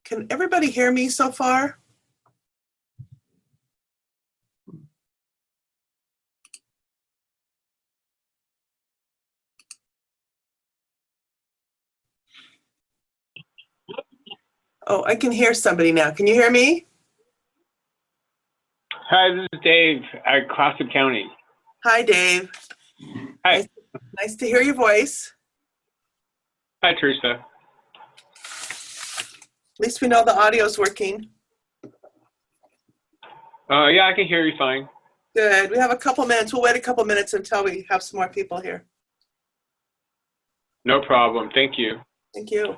Can everybody hear me so far? Oh, I can hear somebody now. Can you hear me? Hi, this is Dave at Classic County. Hi, Dave. Hi. Nice to hear your voice. Hi, Teresa. At least we know the audio's working. Yeah, I can hear you fine. Good. We have a couple minutes. We'll wait a couple minutes until we have some more people here. No problem. Thank you. Thank you.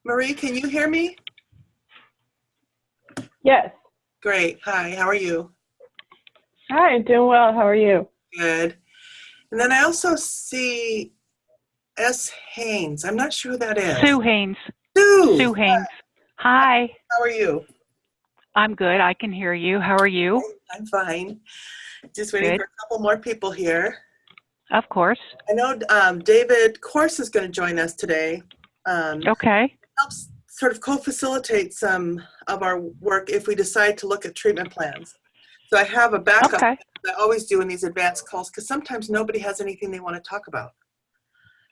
Marie, can you hear me? Yes. Great. Hi, how are you? Hi, doing well. How are you? Good. And then I also see S. Haynes. I'm not sure who that is. Sue Haynes. Sue Haynes. Hi. How are you? I'm good. I can hear you. How are you? I'm fine. Just waiting Good. for a couple more people here. Of course. I know David Course is going to join us today. Okay. Helps sort of co-facilitate some of our work if we decide to look at treatment plans. So I have a backup Okay. that I always do in these advanced calls because sometimes nobody has anything they want to talk about.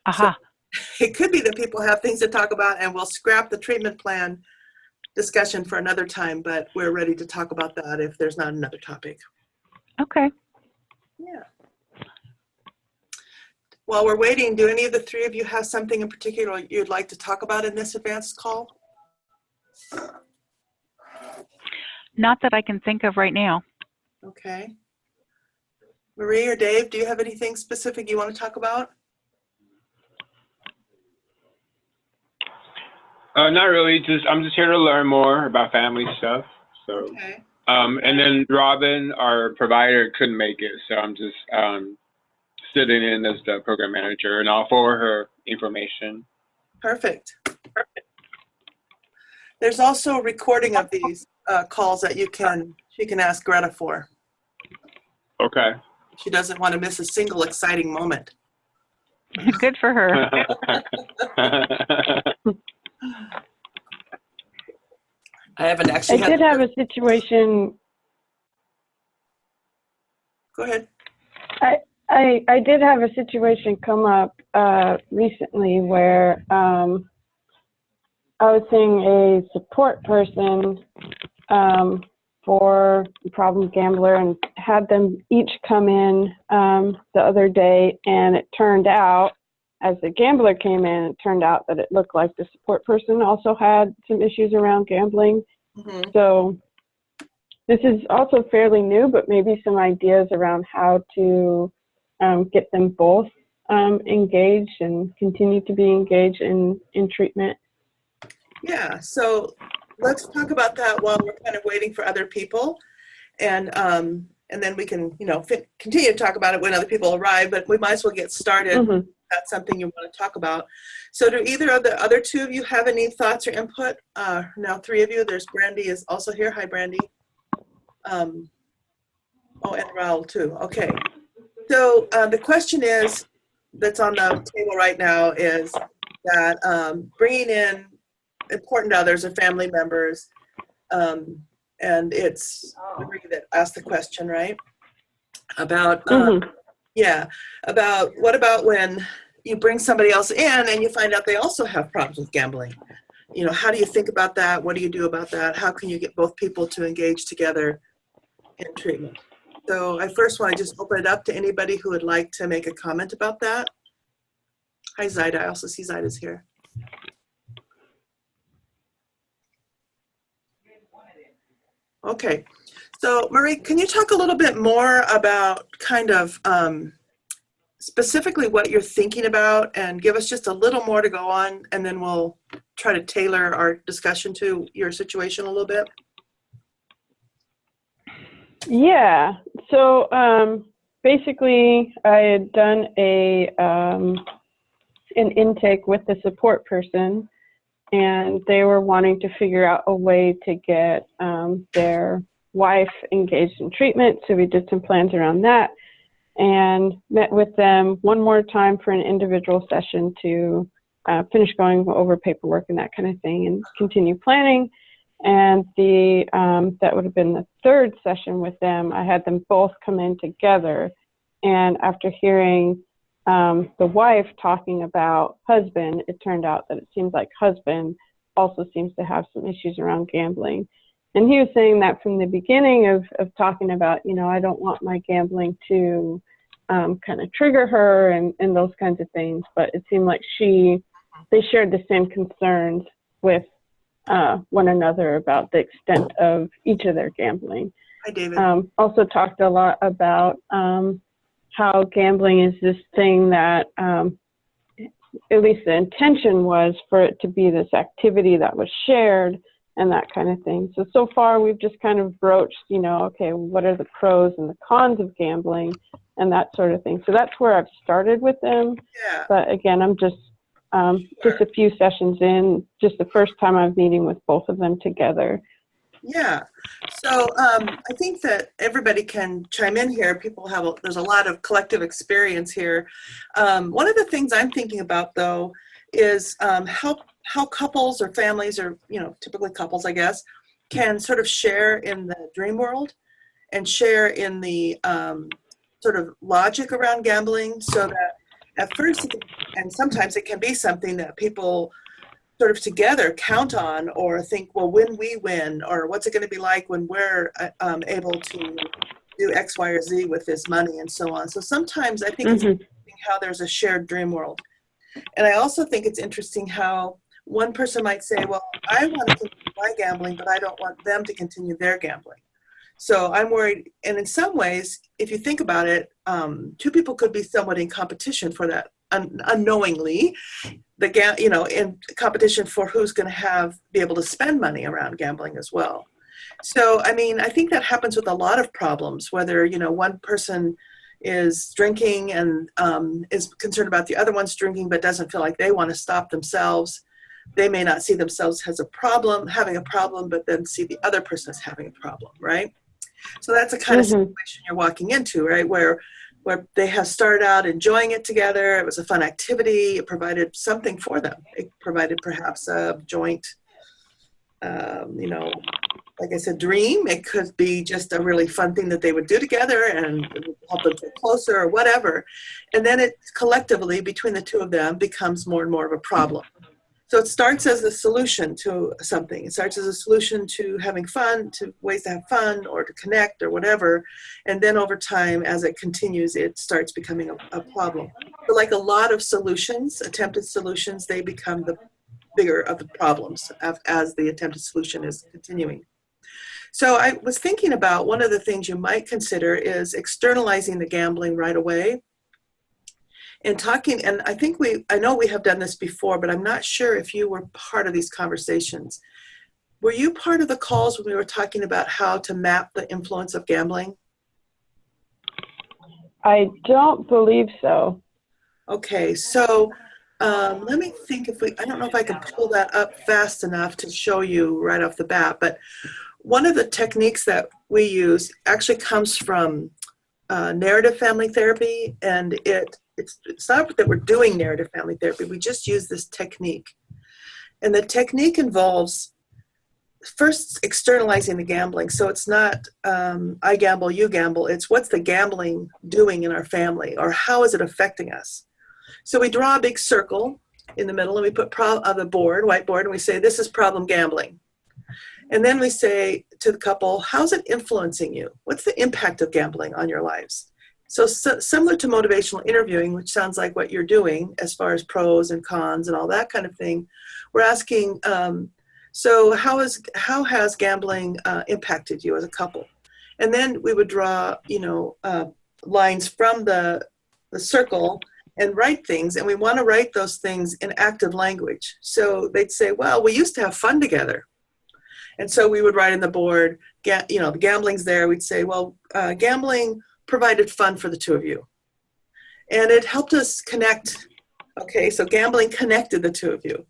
Aha. So it could be that people have things to talk about and we'll scrap the treatment plan discussion for another time, but we're ready to talk about that if there's not another topic. Okay. Yeah. While we're waiting, do any of the three of you have something in particular you'd like to talk about in this advanced call? Not that I can think of right now. Okay. Marie or Dave, do you have anything specific you want to talk about? Not really. I'm just here to learn more about family stuff. So, Okay. and then Robin, our provider, couldn't make it, so I'm just sitting in as the program manager, and I'll forward her information. Perfect. There's also a recording of these calls that she can ask Greta for. Okay. She doesn't want to miss a single exciting moment. Good for her. I haven't actually I did have a situation. Go ahead. I did have a situation come up recently where I was seeing a support person for the problem gambler and had them each come in the other day, and it turned out, as the gambler came in, it turned out that it looked like the support person also had some issues around gambling. Mm-hmm. So this is also fairly new, but maybe some ideas around how to get them both engaged and continue to be engaged in treatment. Yeah, so let's talk about that while we're kind of waiting for other people. And then we can, continue to talk about it when other people arrive, but we might as well get started. Mm-hmm. If that's something you want to talk about. So do either of the other two of you have any thoughts or input? Now 3 of you, there's Brandy is also here. Hi, Brandy. And Raul too. Okay. So the question is, that's on the table right now, is that bringing in important others or family members, and it's Marie that asked the question, right? About, about what about when you bring somebody else in and you find out they also have problems with gambling? How do you think about that? What do you do about that? How can you get both people to engage together in treatment? So I first want to just open it up to anybody who would like to make a comment about that. Hi, Zaida. I also see Zaida's here. Okay. So Marie, can you talk a little bit more about kind of specifically what you're thinking about, and give us just a little more to go on, and then we'll try to tailor our discussion to your situation a little bit? Yeah. So basically, I had done an intake with the support person, and they were wanting to figure out a way to get their wife engaged in treatment. So we did some plans around that and met with them one more time for an individual session to finish going over paperwork and that kind of thing and continue planning. And that would have been the 3rd session with them. I had them both come in together. And after hearing the wife talking about husband, it turned out that it seems like husband also seems to have some issues around gambling. And he was saying that from the beginning of talking about, I don't want my gambling to kind of trigger her and those kinds of things. But it seemed like they shared the same concerns with one another about the extent of each of their gambling. Hi, David. Also talked a lot about how gambling is this thing that, at least the intention was for it to be this activity that was shared and that kind of thing. So far we've just kind of broached, okay, what are the pros and the cons of gambling and that sort of thing. So that's where I've started with them. Yeah. But again, I'm just a few sessions in, just the first time I'm meeting with both of them together. Yeah. So I think that everybody can chime in here. There's a lot of collective experience here. One of the things I'm thinking about, though, is how couples or families, or typically couples, I guess, can sort of share in the dream world and share in the sort of logic around gambling, so that at first, and sometimes it can be something that people sort of together count on, or think, well, when we win, or what's it going to be like when we're able to do X, Y, or Z with this money, and so on. So sometimes I think it's interesting how there's a shared dream world. And I also think it's interesting how one person might say, well, I want to continue my gambling, but I don't want them to continue their gambling. So I'm worried, and in some ways, if you think about it, 2 people could be somewhat in competition for that, unknowingly, in competition for who's going to be able to spend money around gambling as well. So, I mean, I think that happens with a lot of problems, whether, one person is drinking and is concerned about the other one's drinking, but doesn't feel like they want to stop themselves. They may not see themselves as having a problem, but then see the other person as having a problem, right? So that's the kind of situation you're walking into, right? Where they have started out enjoying it together. It was a fun activity. It provided something for them. It provided perhaps a joint, like I said, dream. It could be just a really fun thing that they would do together and it would help them get closer or whatever. And then it collectively, between the 2 of them, becomes more and more of a problem. So it starts as a solution to something. It starts as a solution to having fun, to ways to have fun or to connect or whatever. And then over time, as it continues, it starts becoming a problem. So like a lot of solutions, attempted solutions, they become the bigger of the problems as the attempted solution is continuing. So I was thinking about one of the things you might consider is externalizing the gambling right away. And talking, and I know we have done this before, but I'm not sure if you were part of these conversations. Were you part of the calls when we were talking about how to map the influence of gambling? I don't believe so. Okay, so let me think I don't know if I can pull that up fast enough to show you right off the bat, but one of the techniques that we use actually comes from narrative family therapy, and it's not that we're doing narrative family therapy, we just use this technique. And the technique involves first externalizing the gambling. So it's not I gamble, you gamble, it's what's the gambling doing in our family, or how is it affecting us? So we draw a big circle in the middle and we put the whiteboard, and we say, this is problem gambling. And then we say to the couple, how's it influencing you? What's the impact of gambling on your lives? So similar to motivational interviewing, which sounds like what you're doing as far as pros and cons and all that kind of thing, we're asking, so how has gambling impacted you as a couple? And then we would draw, lines from the circle and write things, and we want to write those things in active language. So they'd say, well, we used to have fun together. And so we would write in the board, the gambling's there. We'd say, well, gambling provided fun for the two of you. And it helped us connect. Okay, so gambling connected the two of you,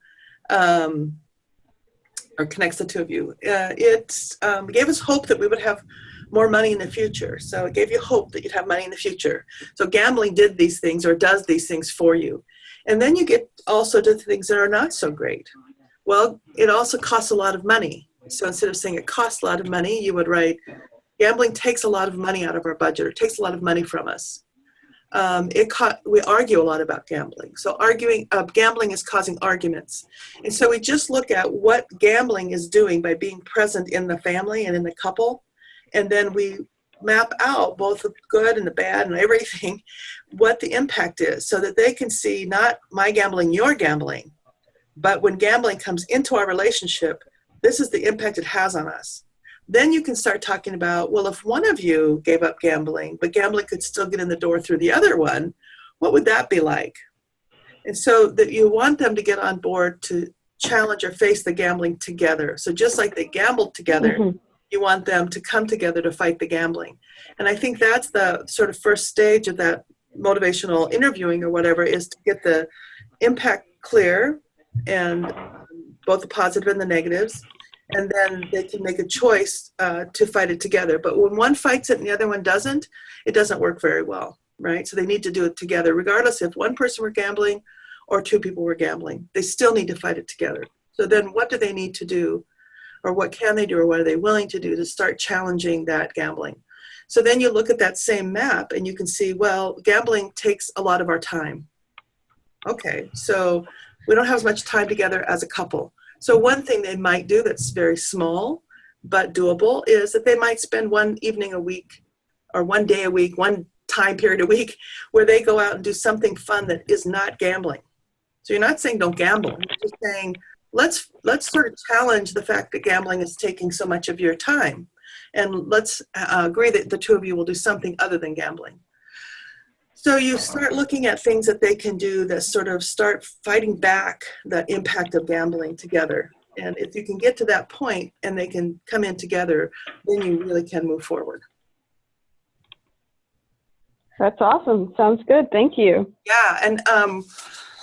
or connects the two of you. It gave us hope that we would have more money in the future. So it gave you hope that you'd have money in the future. So gambling did these things, or does these things for you. And then you get also to things that are not so great. Well, it also costs a lot of money. So instead of saying it costs a lot of money, you would write, gambling takes a lot of money out of our budget, or takes a lot of money from us. We argue a lot about gambling. So gambling is causing arguments. And so we just look at what gambling is doing by being present in the family and in the couple. And then we map out both the good and the bad and everything, what the impact is, so that they can see not my gambling, your gambling, but when gambling comes into our relationship, this is the impact it has on us. Then you can start talking about, well, if one of you gave up gambling, but gambling could still get in the door through the other one, what would that be like? And so that you want them to get on board to challenge or face the gambling together. So just like they gambled together, you want them to come together to fight the gambling. And I think that's the sort of first stage of that motivational interviewing or whatever, is to get the impact clear, and both the positive and the negatives. And then they can make a choice to fight it together. But when one fights it and the other one doesn't, it doesn't work very well, right? So they need to do it together, regardless if one person were gambling or two people were gambling. They still need to fight it together. So then what do they need to do, or what can they do, or what are they willing to do to start challenging that gambling? So then you look at that same map and you can see, well, gambling takes a lot of our time. Okay, so we don't have as much time together as a couple. So one thing they might do that's very small but doable is that they might spend one evening a week, or one day a week, one time period a week, where they go out and do something fun that is not gambling. So you're not saying don't gamble. You're just saying let's sort of challenge the fact that gambling is taking so much of your time, and let's agree that the two of you will do something other than gambling. So you start looking at things that they can do that sort of start fighting back the impact of gambling together. And if you can get to that point and they can come in together, then you really can move forward. That's awesome. Sounds good. Thank you. Yeah, and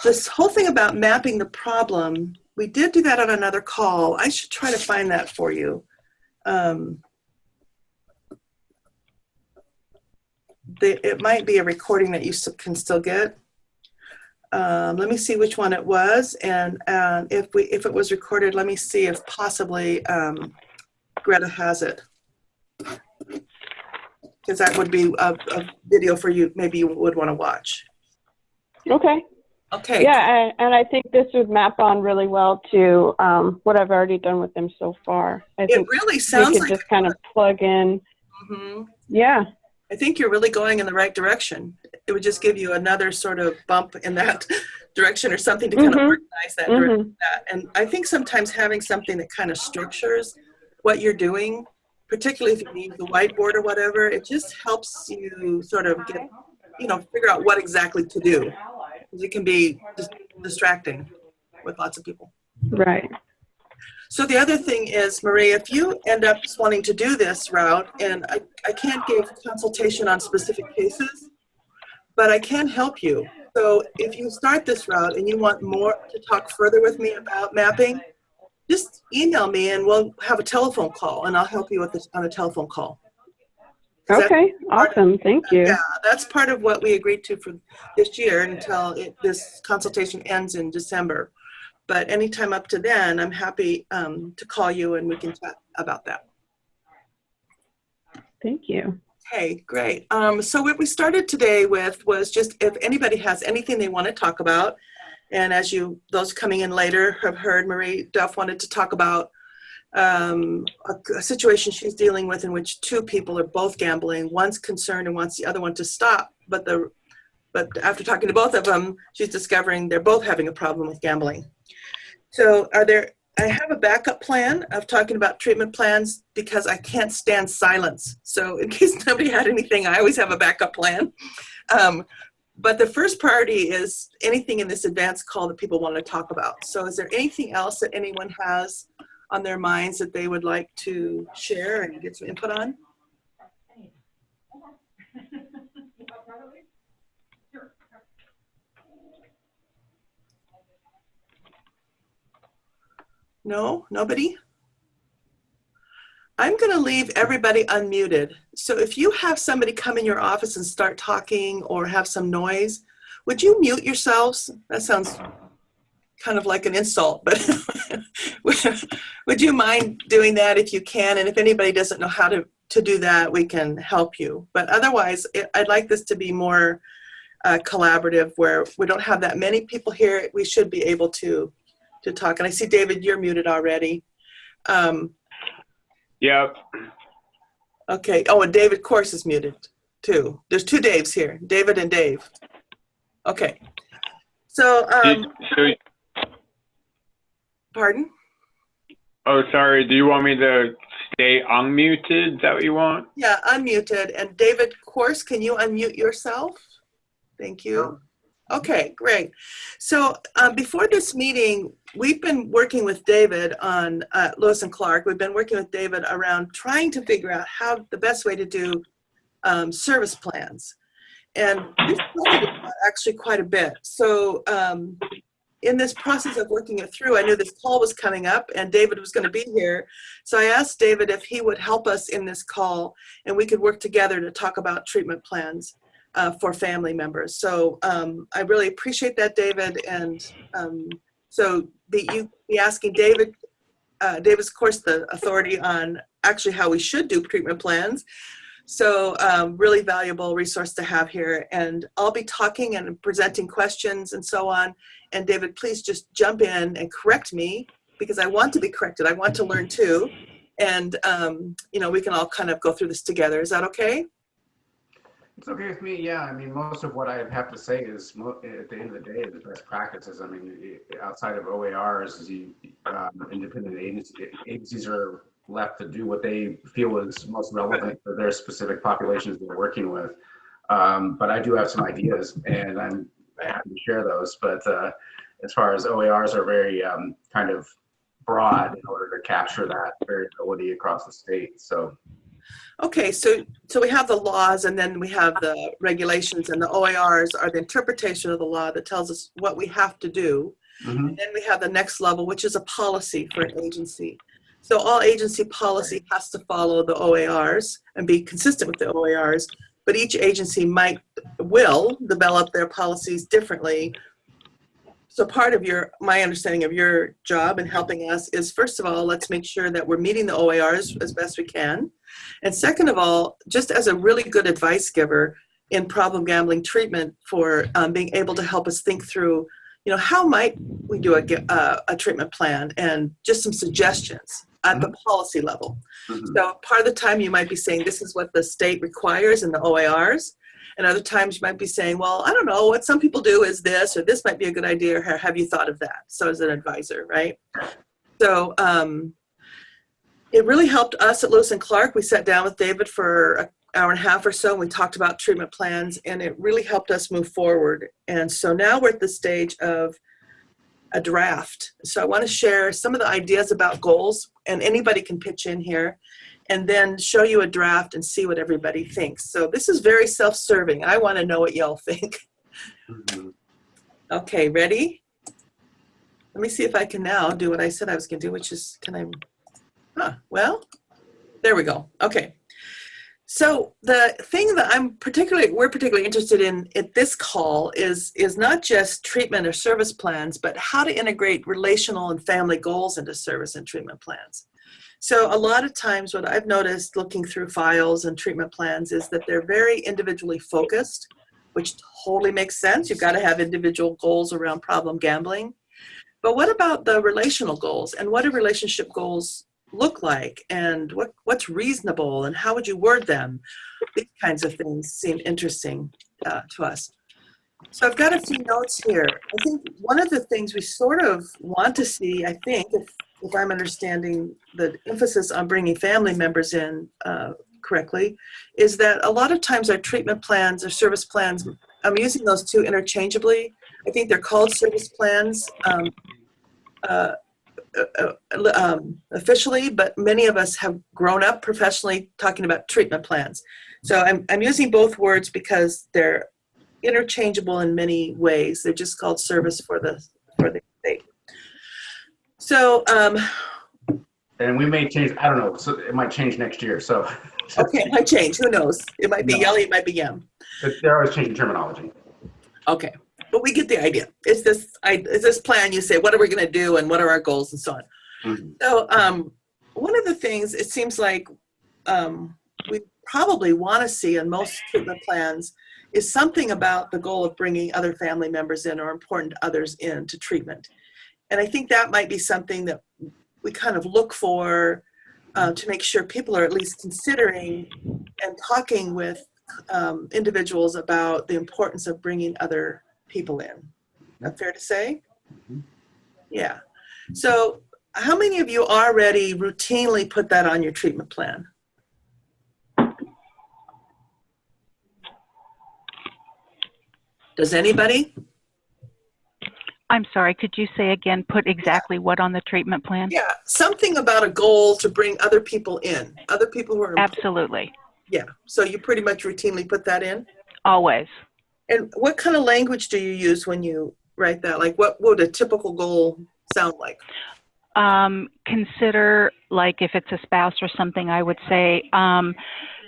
this whole thing about mapping the problem, we did do that on another call. I should try to find that for you. It might be a recording that you can still get. Let me see which one it was, and if it was recorded, let me see if possibly Greta has it, because that would be a video for you. Maybe you would want to watch. Okay. Okay. Yeah, and I think this would map on really well to what I've already done with them so far. I It think really we sounds could like just kind of plug in. Mhm. Yeah. I think you're really going in the right direction. It would just give you another sort of bump in that direction or something to kind of organize that. And I think sometimes having something that kind of structures what you're doing, particularly if you need the whiteboard or whatever, it just helps you sort of get, figure out what exactly to do. Because it can be distracting with lots of people. Right. So the other thing is, Marie, if you end up wanting to do this route, and I can't give consultation on specific cases, but I can help you. So if you start this route and you want more to talk further with me about mapping, just email me and we'll have a telephone call and I'll help you with this on a telephone call. Okay, awesome. Thank you. Yeah, that's part of what we agreed to for this year until this consultation ends in December. But anytime up to then, I'm happy to call you and we can chat about that. Thank you. Okay, great. So what we started today with was just if anybody has anything they want to talk about, and as those coming in later have heard, Marie Duff wanted to talk about a situation she's dealing with in which two people are both gambling. One's concerned and wants the other one to stop, but after talking to both of them, she's discovering they're both having a problem with gambling. So I have a backup plan of talking about treatment plans because I can't stand silence. So in case nobody had anything, I always have a backup plan. But the first priority is anything in this advanced call that people want to talk about. So is there anything else that anyone has on their minds that they would like to share and get some input on? No, nobody? I'm going to leave everybody unmuted. So if you have somebody come in your office and start talking or have some noise, would you mute yourselves? That sounds kind of like an insult, but would you mind doing that if you can? And if anybody doesn't know how to do that, we can help you. But otherwise, I'd like this to be more collaborative where we don't have that many people here. We should be able to talk. And I see, David, you're muted already. Yep. Okay. Oh, and David, of course, is muted too. There's two Daves here, David and Dave. Okay. So, pardon? Oh, sorry. Do you want me to stay unmuted? Is that what you want? Yeah, unmuted. And David, of course, can you unmute yourself? Thank you. Okay, great. So before this meeting, we've been working with David on Lewis and Clark. We've been working with David around trying to figure out how the best way to do service plans. And we've talked about actually quite a bit. So in this process of working it through, I knew this call was coming up and David was going to be here. So I asked David if he would help us in this call and we could work together to talk about treatment plans for family members. So I really appreciate that, David. And so you be asking David, David's, of course, the authority on actually how we should do treatment plans. So really valuable resource to have here. And I'll be talking and presenting questions and so on. And David, please just jump in and correct me because I want to be corrected. I want to learn too. And, we can all kind of go through this together. Is that okay? It's okay with me, yeah. I mean, most of what I have to say is, at the end of the day, the best practices. I mean, outside of OARs, independent agencies are left to do what they feel is most relevant for their specific populations they're working with. But I do have some ideas, and I'm happy to share those. But as far as OARs are very kind of broad in order to capture that variability across the state. So. Okay, so we have the laws and then we have the regulations, and the OARs are the interpretation of the law that tells us what we have to do. Mm-hmm. And then we have the next level, which is a policy for an agency. So all agency policy has to follow the OARs and be consistent with the OARs, but each agency will develop their policies differently. So part of my understanding of your job in helping us is, first of all, let's make sure that we're meeting the OARs as best we can. And second of all, just as a really good advice giver in problem gambling treatment for being able to help us think through how might we do a treatment plan, and just some suggestions at the policy level. So part of the time you might be saying, this is what the state requires in the OARs. And other times you might be saying, well, I don't know, what some people do is this, or this might be a good idea, or have you thought of that? So as an advisor, right? So it really helped us at Lewis and Clark. We sat down with David for an hour and a half or so, and we talked about treatment plans, and it really helped us move forward. And so now we're at the stage of a draft. So I want to share some of the ideas about goals, and anybody can pitch in here, and then show you a draft and see what everybody thinks. So this is very self-serving. I want to know what y'all think. Okay, ready? Let me see if I can now do what I said I was going to do, which is, well, there we go. Okay. So the thing that we're particularly interested in at this call is not just treatment or service plans, but how to integrate relational and family goals into service and treatment plans. So a lot of times what I've noticed looking through files and treatment plans is that they're very individually focused, which totally makes sense. You've got to have individual goals around problem gambling. But what about the relational goals, and what do relationship goals look like, and what's reasonable, and how would you word them? These kinds of things seem interesting to us. So I've got a few notes here. I think one of the things we sort of want to see, I think, if I'm understanding the emphasis on bringing family members in correctly, is that a lot of times our treatment plans or service plans, I'm using those two interchangeably. I think they're called service plans officially, but many of us have grown up professionally talking about treatment plans. So I'm using both words because they're interchangeable in many ways. They're just called service for the state. So and we may change, I don't know, so it might change next year. So okay, it might change. Who knows? It might be yelly, it might be yum. They're always changing terminology. Okay, but we get the idea. It's this plan. You say, what are we going to do, and what are our goals, and so on. So one of the things it seems like we probably want to see in most treatment plans is something about the goal of bringing other family members in, or important others in, to treatment. And I think that might be something that we kind of look for to make sure people are at least considering and talking with individuals about the importance of bringing other people in. Is that fair to say? Yeah. So how many of you already routinely put that on your treatment plan? Does anybody? I'm sorry, could you say again, put exactly what on the treatment plan? Yeah, something about a goal to bring other people in, other people who are important. Absolutely. Yeah, so you pretty much routinely put that in? Always. And what kind of language do you use when you write that? Like what would a typical goal sound like? Consider, like if it's a spouse or something, I would say,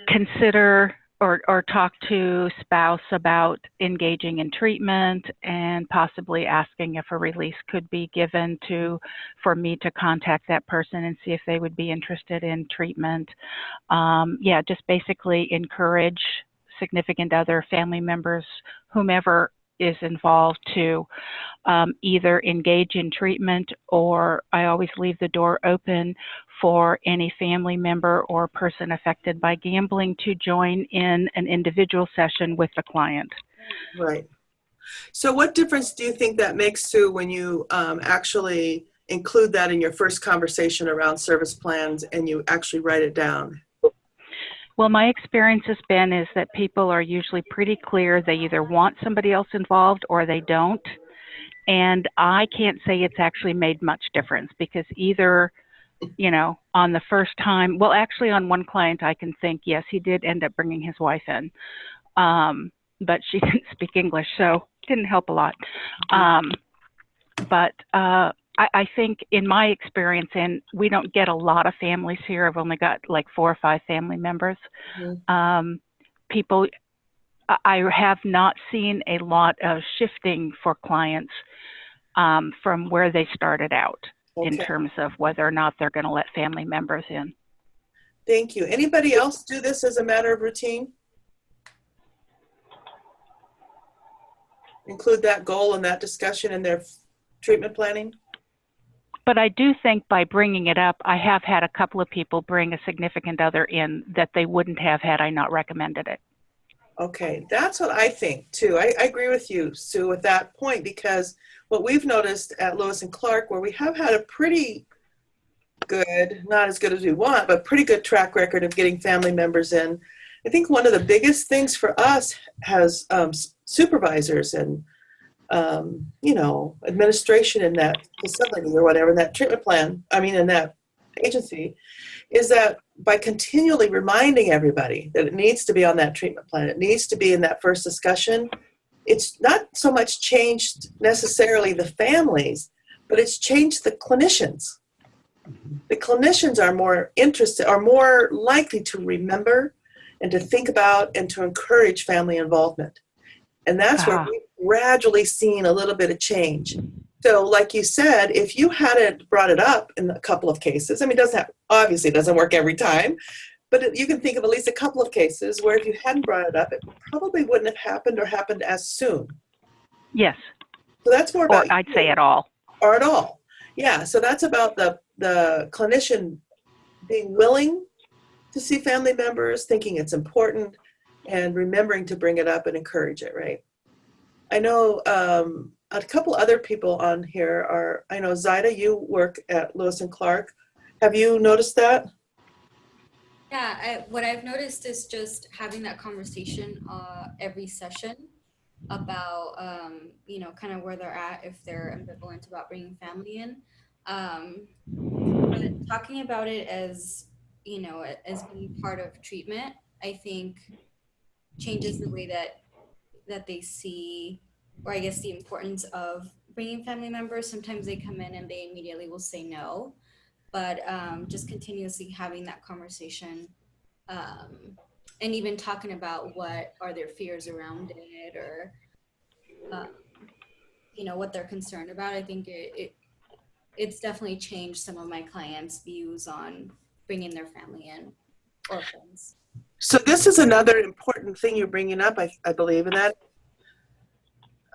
consider or talk to spouse about engaging in treatment, and possibly asking if a release could be given for me to contact that person and see if they would be interested in treatment. Yeah, just basically encourage significant other, family members, whomever is involved, to either engage in treatment, or I always leave the door open for any family member or person affected by gambling to join in an individual session with the client. Right. So what difference do you think that makes, Sue, when you actually include that in your first conversation around service plans and you actually write it down? Well, my experience has been is that people are usually pretty clear. They either want somebody else involved or they don't. And I can't say it's actually made much difference, because either, you know, on the first time, well, actually on one client I can think, yes, he did end up bringing his wife in, but she didn't speak English, so it didn't help a lot. But I think in my experience, and we don't get a lot of families here, I've only got like 4 or 5 family members, people, I have not seen a lot of shifting for clients from where they started out. Okay. In terms of whether or not they're going to let family members in. Thank you. Anybody else do this as a matter of routine? include that goal and that discussion in their treatment planning? But I do think by bringing it up, I have had a couple of people bring a significant other in that they wouldn't have had I not recommended it. Okay, that's what I think too. I agree with you, Sue, with that point, because what we've noticed at Lewis and Clark, where we have had a pretty good, not as good as we want, but pretty good track record of getting family members in. I think one of the biggest things for us has supervisors and administration in that facility or whatever, in that treatment plan, in that agency, is that by continually reminding everybody that it needs to be on that treatment plan, it needs to be in that first discussion, it's not so much changed necessarily the families, but it's changed the clinicians. The clinicians are more interested, are more likely to remember and to think about and to encourage family involvement. And that's where we've gradually seen a little bit of change. So like you said, if you hadn't brought it up in a couple of cases, obviously it doesn't work every time, but you can think of at least a couple of cases where if you hadn't brought it up, it probably wouldn't have happened or happened as soon. Yes. So that's more about, or I'd say at all. Or at all. Yeah, so that's about the clinician being willing to see family members, thinking it's important, and remembering to bring it up and encourage it, right? I know a couple other people on here are, I know Zaida, you work at Lewis and Clark. Have you noticed that? Yeah, what I've noticed is just having that conversation every session about, kind of where they're at, if they're ambivalent about bringing family in. But talking about it as, as being part of treatment, I think changes the way that they see, or I guess the importance of bringing family members. Sometimes they come in and they immediately will say no, but just continuously having that conversation and even talking about what are their fears around it, or what they're concerned about. I think it's definitely changed some of my clients' views on bringing their family in or friends. So this is another important thing you're bringing up, I believe, and that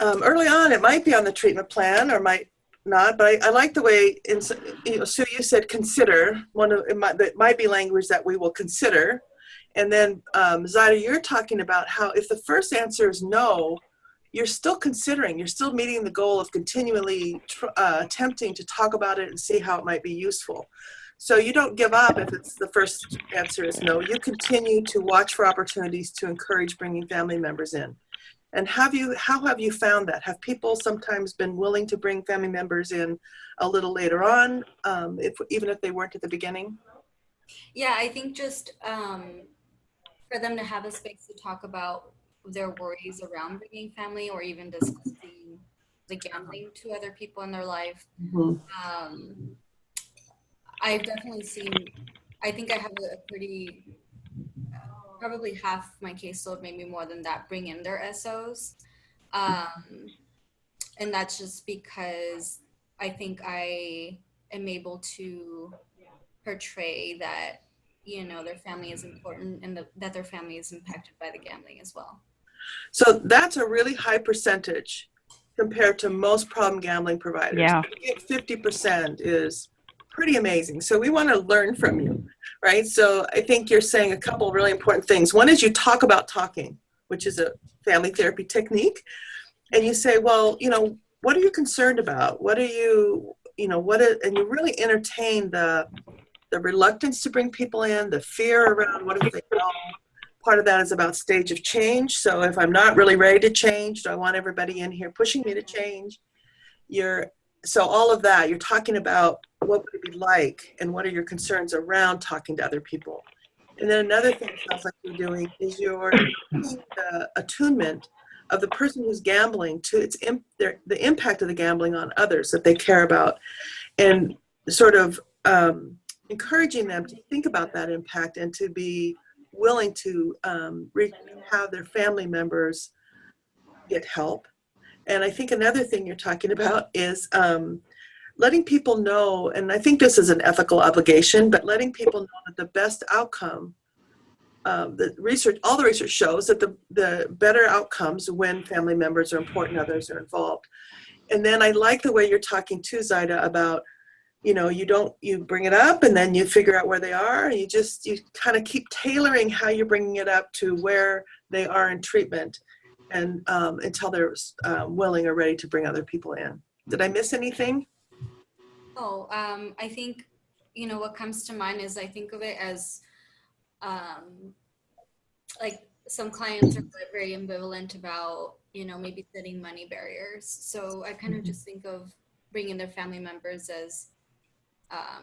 early on it might be on the treatment plan or might not, but I like the way, Sue, you said consider. It might be language that we will consider. And then Zaida, you're talking about how if the first answer is no, you're still considering, you're still meeting the goal of continually attempting to talk about it and see how it might be useful. So you don't give up if it's the first answer is no. You continue to watch for opportunities to encourage bringing family members in. And how have you found that? Have people sometimes been willing to bring family members in a little later on, even if they weren't at the beginning? Yeah, I think just for them to have a space to talk about their worries around bringing family, or even discussing the gambling to other people in their life. Mm-hmm. I've definitely seen, I think I have a pretty, probably half my caseload, maybe more than that, bring in their SOs. And that's just because I think I am able to portray that, their family is important and that their family is impacted by the gambling as well. So that's a really high percentage compared to most problem gambling providers. Yeah. 50% is pretty amazing. So we want to learn from you, right? So I think you're saying a couple of really important things. One is you talk about talking, which is a family therapy technique. And you say, well, what are you concerned about? What are you, and you really entertain the reluctance to bring people in, the fear around what if they know. Part of that is about stage of change. So if I'm not really ready to change, do I want everybody in here pushing me to change? So all of that, you're talking about what would it be like and what are your concerns around talking to other people. And then another thing it sounds like you're doing is you're doing the attunement of the person who's gambling to the impact of the gambling on others that they care about, and sort of encouraging them to think about that impact and to be willing to have their family members get help. And I think another thing you're talking about is letting people know, and I think this is an ethical obligation, but letting people know that the best outcome the research, all the research shows that the better outcomes when family members or important others are involved. And then I like the way you're talking too, Zaida, about, you bring it up and then you figure out where they are. And you kind of keep tailoring how you're bringing it up to where they are in treatment, and until they're willing or ready to bring other people in. Did I miss anything? Oh, I think, what comes to mind is I think of it as like some clients are very ambivalent about, maybe setting money barriers. So I kind of just think of bringing their family members as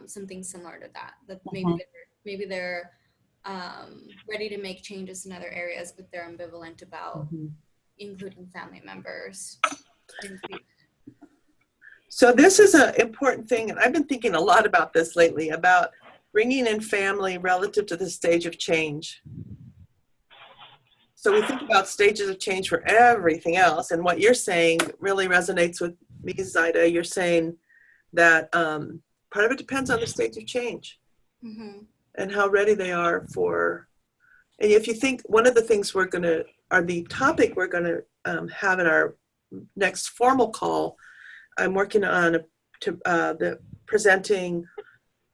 something similar to that. That maybe they're ready to make changes in other areas, but they're ambivalent about including family members. So this is an important thing, and I've been thinking a lot about this lately, about bringing in family relative to the stage of change. So we think about stages of change for everything else, and what you're saying really resonates with me, Zaida. You're saying that part of it depends on the stage of change and how ready they are for. And if you think, one of the things the topic we're going to have in our next formal call, I'm working on presenting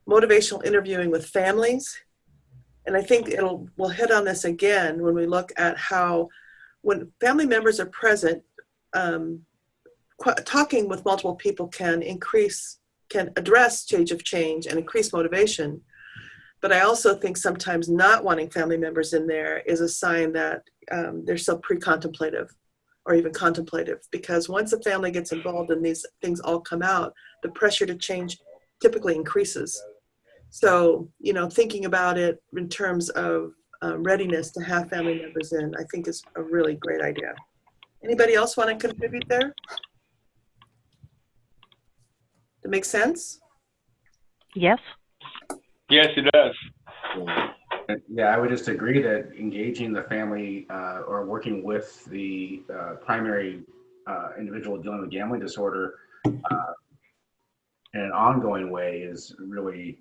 motivational interviewing with families. And I think we'll hit on this again when we look at how, when family members are present, talking with multiple people can address stage of change and increase motivation. But I also think sometimes not wanting family members in there is a sign that they're still pre-contemplative or even contemplative, because once a family gets involved and these things all come out, the pressure to change typically increases. So, thinking about it in terms of readiness to have family members in, I think is a really great idea. Anybody else want to contribute there? That make sense? Yes. Yes, it does. Yeah, I would just agree that engaging the family or working with the primary individual dealing with gambling disorder in an ongoing way is really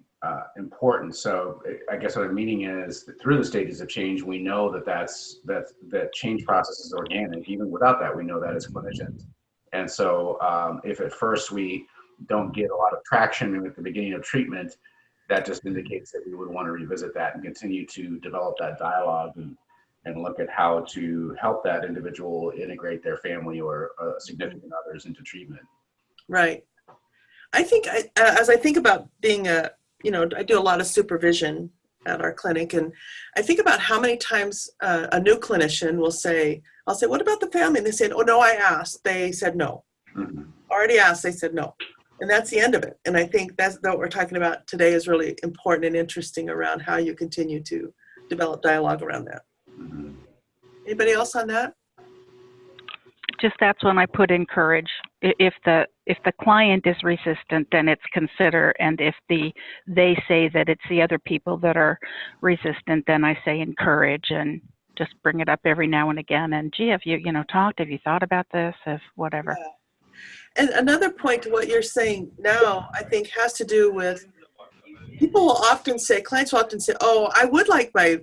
important. So I guess what I'm meaning is that through the stages of change, we know that change process is organic. Even without that, we know that as clinicians. And so if at first we don't get a lot of traction at the beginning of treatment, that just indicates that we would want to revisit that and continue to develop that dialogue and look at how to help that individual integrate their family or significant others into treatment. Right. I think as I think about being I do a lot of supervision at our clinic, and I think about how many times a new clinician will say, I'll say, what about the family? And they said, oh no, I asked. They said no. Already asked, they said no. And that's the end of it. And I think that's what we're talking about today is really important and interesting around how you continue to develop dialogue around that. Anybody else on that? Just that's when I put encourage. If the client is resistant, then it's consider, and if they say that it's the other people that are resistant, then I say encourage and just bring it up every now and again. And gee, have you talked? Have you thought about this? If whatever. Yeah. And another point to what you're saying now, I think, has to do with clients will often say, oh, I would like my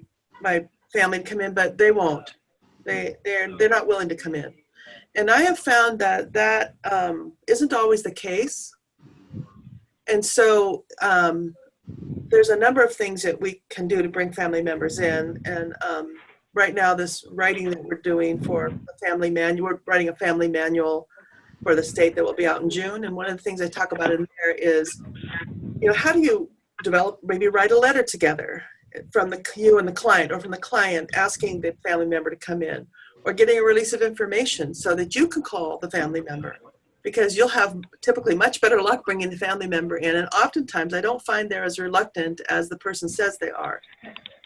family to come in, but they won't. They're not willing to come in. And I have found that isn't always the case. And so there's a number of things that we can do to bring family members in. And right now, this writing that we're doing for a family manual, we're writing a family manual for the state that will be out in June. And one of the things I talk about in there is, how do you maybe write a letter together from you and the client, or from the client asking the family member to come in, or getting a release of information so that you can call the family member, because you'll have typically much better luck bringing the family member in. And oftentimes I don't find they're as reluctant as the person says they are.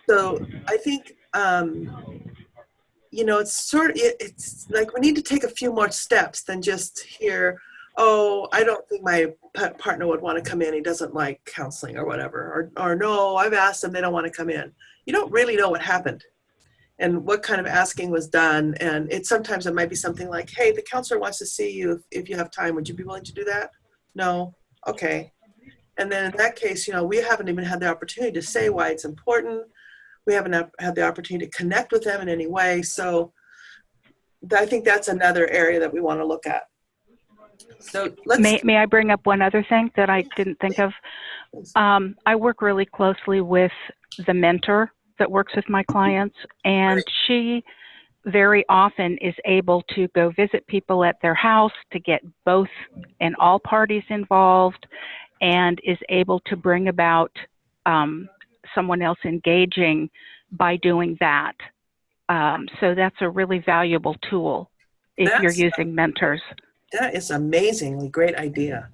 So I think, it's like we need to take a few more steps than just hear, oh, I don't think my partner would want to come in. He doesn't like counseling or whatever. Or no, I've asked them, they don't want to come in. You don't really know what happened and what kind of asking was done. And sometimes it might be something like, hey, the counselor wants to see you if you have time. Would you be willing to do that? No? Okay. And then in that case, we haven't even had the opportunity to say why it's important, we haven't had the opportunity to connect with them in any way. So I think that's another area that we want to look at. So May I bring up one other thing that I didn't think of? I work really closely with the mentor that works with my clients, and she very often is able to go visit people at their house to get both and all parties involved, and is able to bring about someone else engaging by doing that. So that's a really valuable tool if you're using mentors. That is amazingly great idea.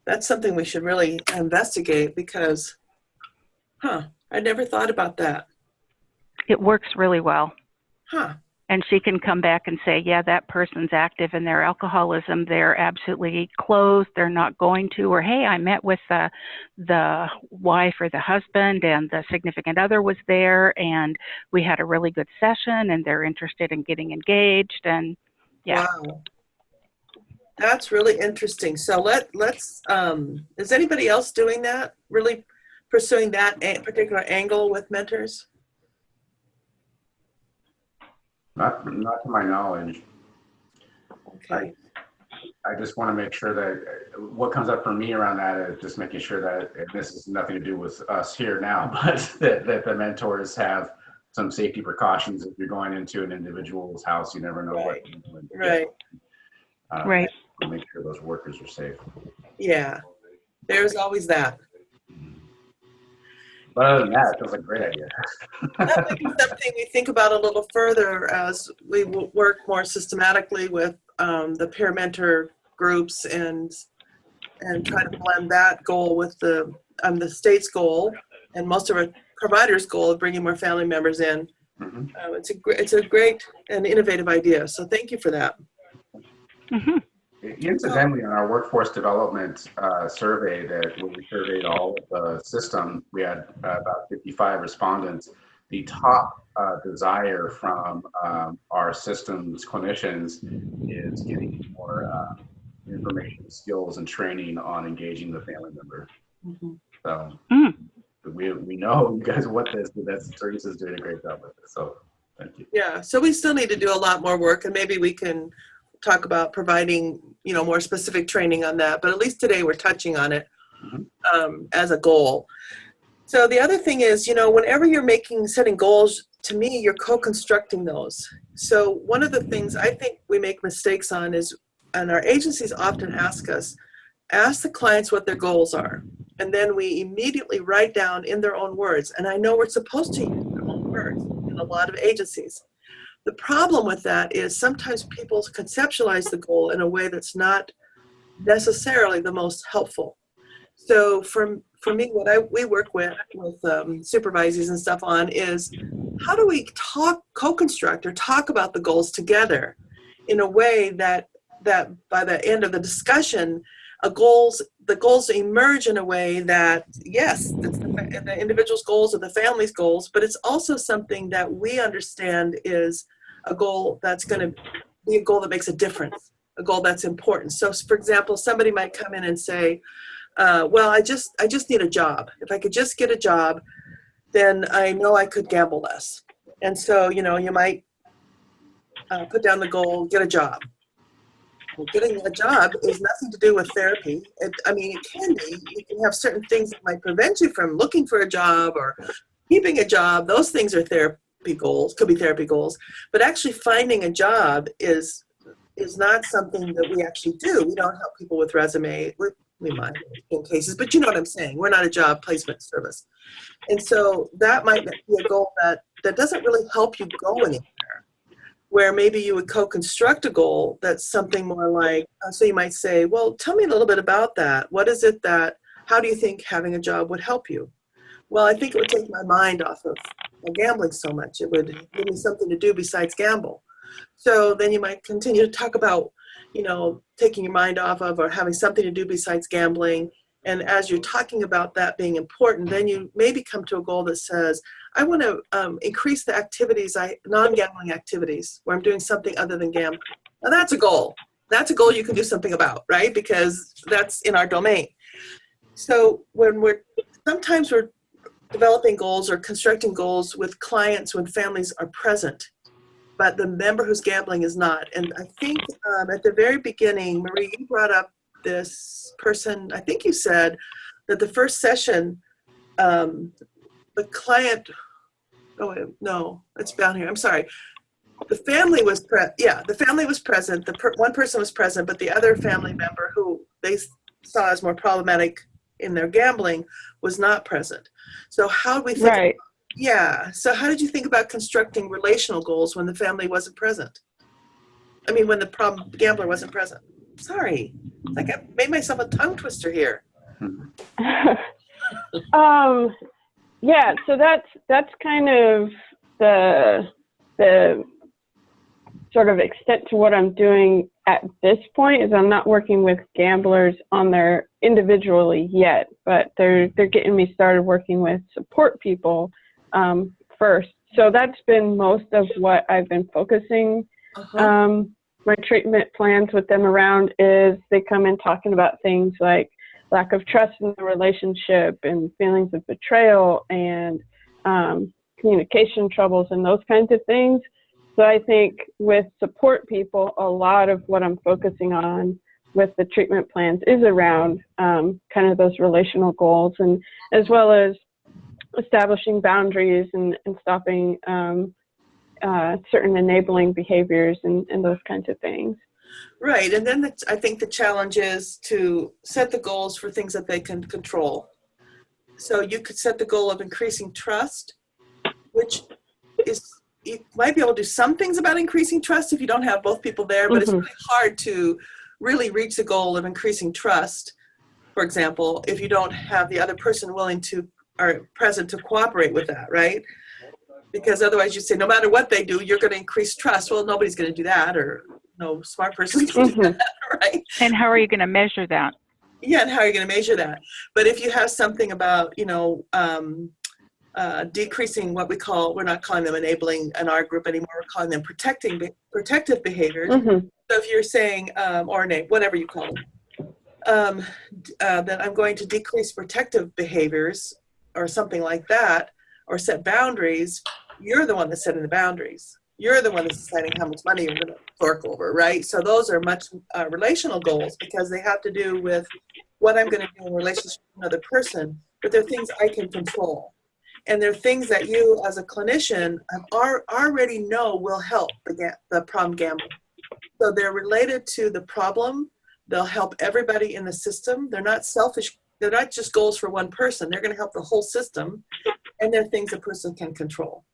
That's something we should really investigate because, I never thought about that. It works really well. And she can come back and say, yeah, that person's active in their alcoholism. They're absolutely closed. They're not going to. Or, hey, I met with the wife or the husband and the significant other was there and we had a really good session and they're interested in getting engaged. And yeah. Wow. That's really interesting. So let's, is anybody else doing that? Really pursuing that particular angle with mentors? Not to my knowledge. Okay. I just want to make sure that what comes up for me around that is just making sure that, and this has nothing to do with us here now, but that the mentors have some safety precautions. If you're going into an individual's house, you never know what. Right. Right. Make sure those workers are safe. Yeah. There's always that. But other than that, it feels like a great idea. That might be something we think about a little further as we work more systematically with the peer mentor groups and try to blend that goal with the state's goal and most of our providers' goal of bringing more family members in. Mm-hmm. It's a great and innovative idea. So thank you for that. Mm-hmm. Incidentally, on our workforce development survey that when we surveyed all of the system, we had about 55 respondents. The top desire from our systems clinicians is getting more information, skills, and training on engaging the family member. Mm-hmm. So we know you guys want this, but Teresa's doing a great job with it. So thank you. Yeah, so we still need to do a lot more work, and maybe we can talk about providing, more specific training on that. But at least today we're touching on it as a goal. So the other thing is, whenever you're setting goals, to me, you're co-constructing those. So one of the things I think we make mistakes on is, and our agencies often ask the clients what their goals are. And then we immediately write down in their own words. And I know we're supposed to use their own words in a lot of agencies. The problem with that is sometimes people conceptualize the goal in a way that's not necessarily the most helpful. So for me, what we work with supervisors and stuff on is how do we co-construct or talk about the goals together in a way that by the end of the discussion, the goals emerge in a way that, yes, it's the individual's goals or the family's goals, but it's also something that we understand is a goal that's going to be a goal that makes a difference, a goal that's important. So, for example, somebody might come in and say, well, I just need a job. If I could just get a job, then I know I could gamble less. And so, you might put down the goal, get a job. Well, getting a job is nothing to do with therapy. It can be. You can have certain things that might prevent you from looking for a job or keeping a job. Those things are therapy goals, could be therapy goals. But actually finding a job is not something that we actually do. We don't help people with resume. We might in cases, but you know what I'm saying. We're not a job placement service. And so that might be a goal that doesn't really help you go anywhere. Where maybe you would co-construct a goal that's something more like, so you might say, well, tell me a little bit about that. What is it how do you think having a job would help you? Well, I think it would take my mind off of gambling so much. It would give me something to do besides gamble. So then you might continue to talk about, taking your mind off of or having something to do besides gambling. And as you're talking about that being important, then you maybe come to a goal that says, I want to increase the activities, non-gambling activities, where I'm doing something other than gambling. Now that's a goal. That's a goal you can do something about, right? Because that's in our domain. So sometimes we're developing goals or constructing goals with clients when families are present, but the member who's gambling is not. And I think at the very beginning, Marie, you brought up this person, I think you said that the first session, the client, no, it's down here, I'm sorry. The family was the family was present. One person was present, but the other family member who they saw as more problematic in their gambling was not present. So how do we think? Right. So how did you think about constructing relational goals when the family wasn't present? I mean, when the gambler wasn't present. Sorry, like I made myself a tongue twister here. Yeah, so that's kind of the sort of extent to what I'm doing at this point. Is I'm not working with gamblers on their individually yet, but they're getting me started working with support people first. So that's been most of what I've been focusing my treatment plans with them around. Is they come in talking about things like lack of trust in the relationship and feelings of betrayal and communication troubles and those kinds of things. So I think with support people, a lot of what I'm focusing on with the treatment plans is around kind of those relational goals, and as well as establishing boundaries and stopping certain enabling behaviors and those kinds of things. Right, and then I think the challenge is to set the goals for things that they can control. So you could set the goal of increasing trust, which is, you might be able to do some things about increasing trust if you don't have both people there, but it's really hard to really reach the goal of increasing trust, for example, if you don't have the other person willing to or present to cooperate with that, right? Because otherwise you say, no matter what they do, you're going to increase trust. Well, nobody's going to do that, or no smart person's going to do that, right? And how are you going to measure that? Yeah, and how are you going to measure that? But if you have something about, decreasing what we're not calling them enabling in our group anymore, we're calling them protective behaviors. So if you're saying, or whatever you call them, that I'm going to decrease protective behaviors or something like that, or set boundaries, you're the one that's setting the boundaries. You're the one that's deciding how much money you're going to fork over, right? So those are much relational goals because they have to do with what I'm going to do in relationship to another person, but they're things I can control. And they're things that you as a clinician already know will help the problem gambler. So they're related to the problem. They'll help everybody in the system. They're not selfish. They're not just goals for one person. They're going to help the whole system. And they're things a person can control.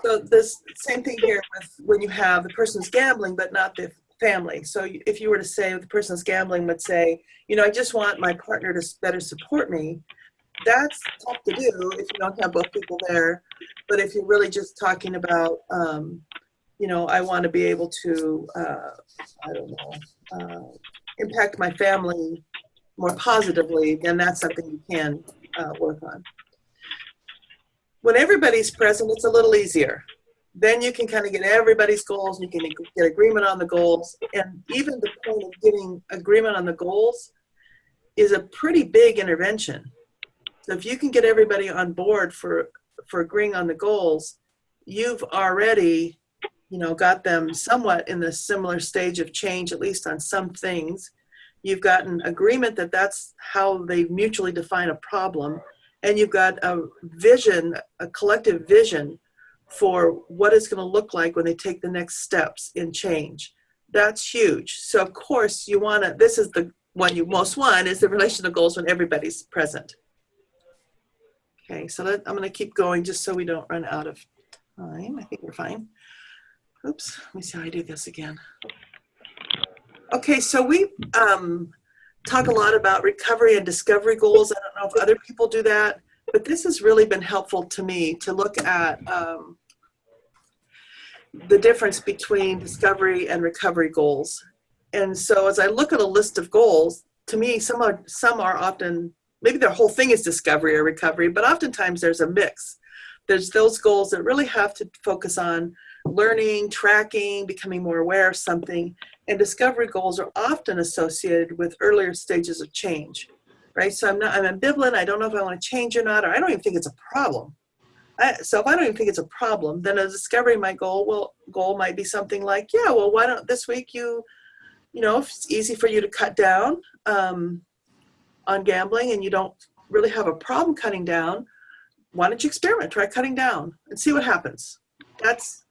So this same thing here with when you have the person's gambling, but not the family. So if you were to say the person's gambling, would say, I just want my partner to better support me. That's tough to do if you don't have both people there. But if you're really just talking about, I want to be able to, impact my family more positively, then that's something you can work on. When everybody's present, it's a little easier. Then you can kind of get everybody's goals, and you can get agreement on the goals. And even the point of getting agreement on the goals is a pretty big intervention. So if you can get everybody on board for agreeing on the goals, you've already, got them somewhat in the similar stage of change, at least on some things. You've gotten agreement that that's how they mutually define a problem. And you've got a vision, a collective vision for what it's going to look like when they take the next steps in change. That's huge. So of course you want to, this is the one you most want, is the relational goals when everybody's present. Okay, so I'm going to keep going just so we don't run out of time. I think we're fine. Oops, let me see how I do this again. Okay, so we talk a lot about recovery and discovery goals. I don't know if other people do that, but this has really been helpful to me to look at the difference between discovery and recovery goals. And so as I look at a list of goals, to me, some are often, maybe their whole thing is discovery or recovery, but oftentimes there's a mix. There's those goals that really have to focus on learning, tracking, becoming more aware of something. And discovery goals are often associated with earlier stages of change, right? So I'm ambivalent. I don't know if I want to change or not, or I don't even think it's a problem. So if I don't even think it's a problem, then a discovery goal might be something like, yeah, well, why don't this week if it's easy for you to cut down on gambling and you don't really have a problem cutting down, why don't you experiment, try cutting down and see what happens. That's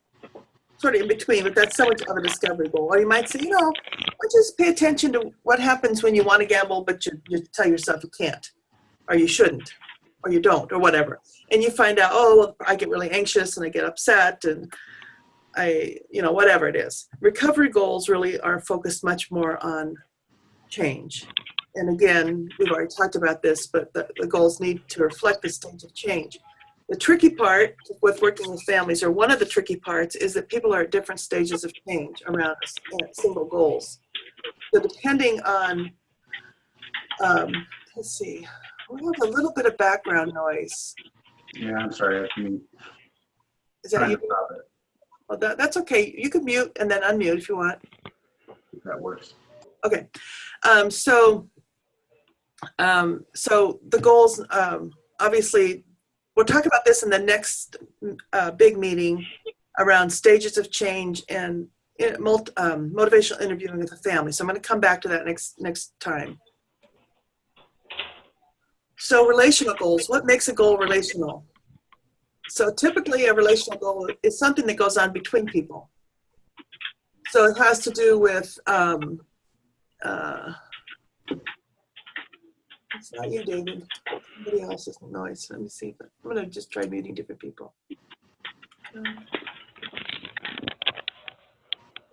sort of in between, but that's so much of a discovery goal. Or you might say, just pay attention to what happens when you want to gamble, but you tell yourself you can't, or you shouldn't, or you don't, or whatever. And you find out, I get really anxious and I get upset and whatever it is. Recovery goals really are focused much more on change. And again, we've already talked about this, but the goals need to reflect the stage of change. The tricky part with working with families, or one of the tricky parts, is that people are at different stages of change around single goals. So depending on, let's see, we have a little bit of background noise. Yeah, I'm sorry. Is that you? Well, that's okay. You can mute and then unmute if you want. If that works. Okay. So the goals, obviously, we'll talk about this in the next big meeting around stages of change and motivational interviewing with the family. So I'm going to come back to that next time. So relational goals. What makes a goal relational? So typically a relational goal is something that goes on between people. So it has to do with, it's not you, David. Somebody else's noise. Let me see. But I'm going to just try muting different people. Let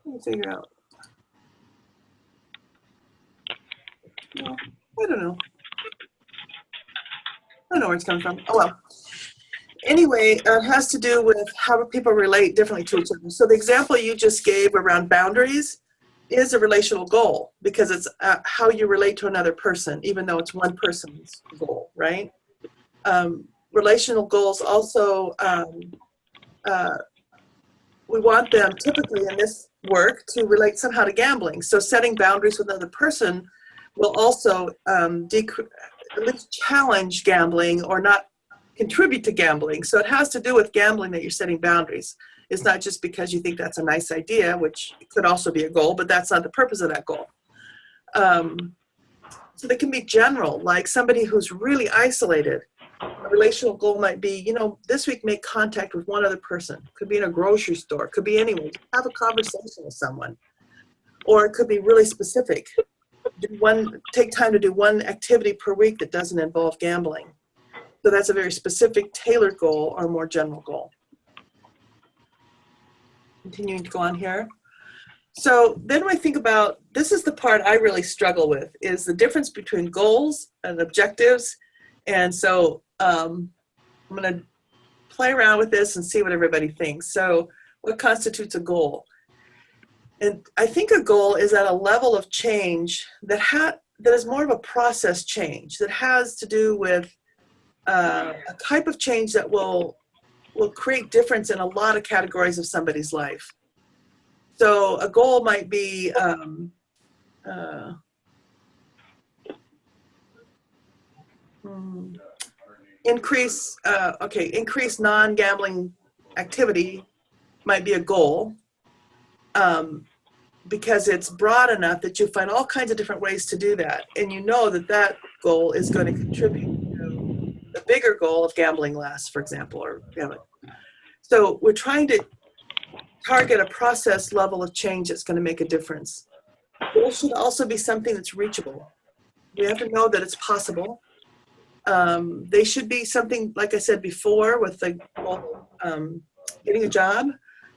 me figure out. No, I don't know. I don't know where it's coming from. Oh, well. Anyway, it has to do with how people relate differently to each other. So the example you just gave around boundaries is a relational goal because it's how you relate to another person, even though it's one person's goal, right? Relational goals also, we want them typically in this work to relate somehow to gambling. So setting boundaries with another person will also at least challenge gambling or not contribute to gambling. So it has to do with gambling that you're setting boundaries. It's not just because you think that's a nice idea, which could also be a goal, but that's not the purpose of that goal. So they can be general, like somebody who's really isolated. A relational goal might be, this week make contact with one other person. Could be in a grocery store, could be anywhere. Have a conversation with someone. Or it could be really specific. Take time to do one activity per week that doesn't involve gambling. So that's a very specific, tailored goal or more general goal. Continuing to go on here. So then when I think about, this is the part I really struggle with, is the difference between goals and objectives. And so I'm going to play around with this and see what everybody thinks. So what constitutes a goal? And I think a goal is at a level of change that is more of a process change, that has to do with a type of change that will create difference in a lot of categories of somebody's life. So a goal might be increase non-gambling activity might be a goal because it's broad enough that you find all kinds of different ways to do that. And you know that goal is going to contribute to the bigger goal of gambling less, for example, or gambling. So we're trying to target a process level of change that's going to make a difference. Goals should also be something that's reachable. We have to know that it's possible. They should be something, like I said before, with the goal, getting a job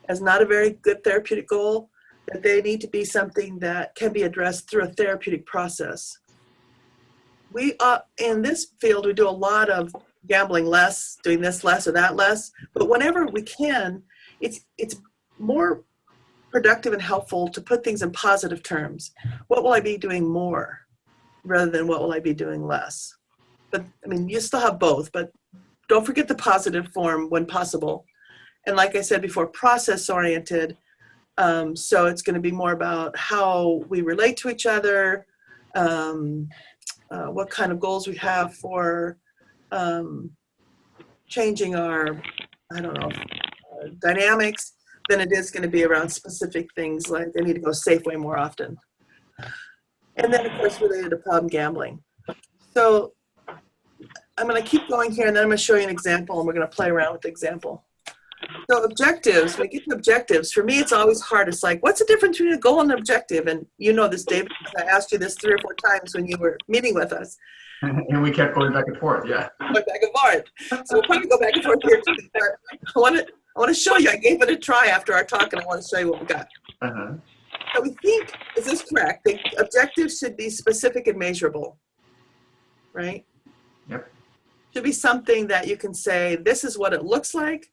as not a very good therapeutic goal, that they need to be something that can be addressed through a therapeutic process. We, in this field, we do a lot of gambling less, doing this less or that less, but whenever we can, it's more productive and helpful to put things in positive terms. What will I be doing more rather than what will I be doing less? But I mean, you still have both, but don't forget the positive form when possible. And like I said before, process oriented. So it's going to be more about how we relate to each other, what kind of goals we have for changing our, I don't know, dynamics, than it is going to be around specific things like they need to go Safeway more often. And then, of course, related to problem gambling. So I'm going to keep going here, and then I'm going to show you an example, and we're going to play around with the example. So objectives, when we get to objectives, for me, it's always hard. It's like, what's the difference between a goal and an objective? And you know this, David, because I asked you this 3 or 4 times when you were meeting with us. And we kept going back and forth, yeah. Going back and forth. So we'll probably go back and forth here too. But I want to show you. I gave it a try after our talk, and I want to show you what we got. Uh-huh. So we think, is this correct? The objectives should be specific and measurable, right? Yep. Should be something that you can say, this is what it looks like.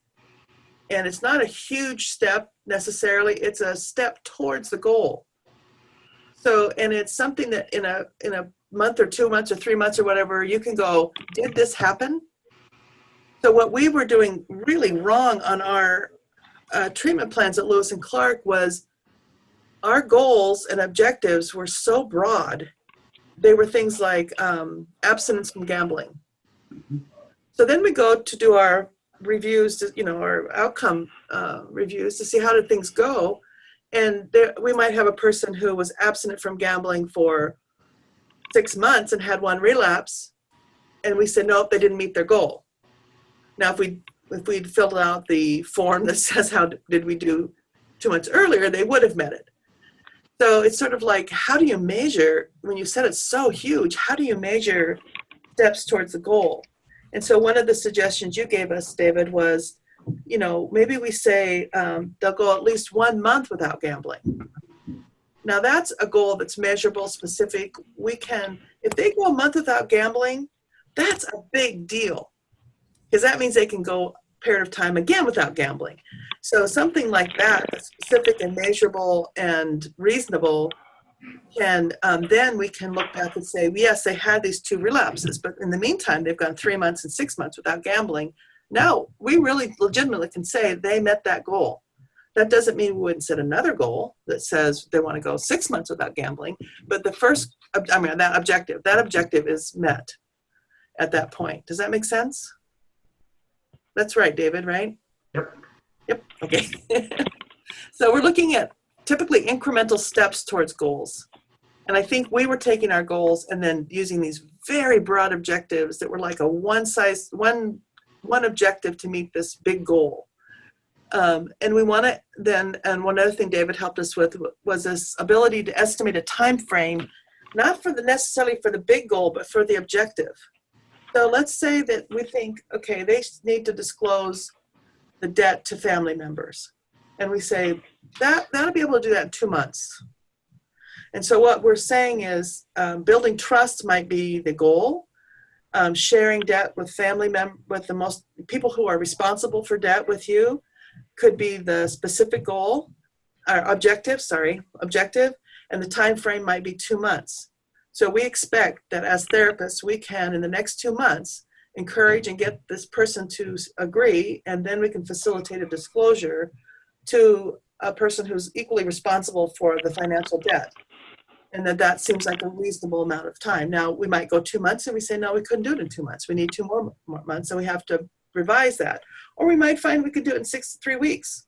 And it's not a huge step necessarily. It's a step towards the goal. So, and it's something that in a month or 2 months or 3 months or whatever, you can go, did this happen? So what we were doing really wrong on our treatment plans at Lewis and Clark was our goals and objectives were so broad. They were things like abstinence from gambling. So then we go to do our reviews, our outcome reviews to see how did things go. And we might have a person who was abstinent from gambling for 6 months and had 1 relapse. And we said, nope, they didn't meet their goal. Now, if we'd filled out the form that says how did we do 2 months earlier, they would have met it. So it's sort of like, how do you measure, when you said it's so huge, how do you measure steps towards the goal? And so one of the suggestions you gave us, David, was, maybe we say they'll go at least 1 month without gambling. Now that's a goal that's measurable, specific. If they go a month without gambling, that's a big deal, because that means they can go a period of time again without gambling. So something like that, that's specific and measurable and reasonable, can then we can look back and say, yes, they had these 2 relapses, but in the meantime, they've gone 3 months and 6 months without gambling. Now, we really legitimately can say they met that goal. That doesn't mean we wouldn't set another goal that says they want to go 6 months without gambling, but that objective is met at that point. Does that make sense? That's right, David, right? Yep, okay. So we're looking at typically incremental steps towards goals. And I think we were taking our goals and then using these very broad objectives that were like a one objective to meet this big goal. And we want to then, and one other thing David helped us with was this ability to estimate a time frame, not necessarily for the big goal, but for the objective. So let's say that we think, okay, they need to disclose the debt to family members. And we say, that'll be able to do that in 2 months. And so what we're saying is building trust might be the goal. Sharing debt with family members, with the most people who are responsible for debt with you, could be the specific goal, or objective, and the time frame might be 2 months. So we expect that as therapists, we can, in the next 2 months, encourage and get this person to agree, and then we can facilitate a disclosure to a person who's equally responsible for the financial debt. And that seems like a reasonable amount of time. Now, we might go 2 months and we say, no, we couldn't do it in 2 months. We need 2 more months, and we have to revise that. Or we might find we could do it in 3 weeks.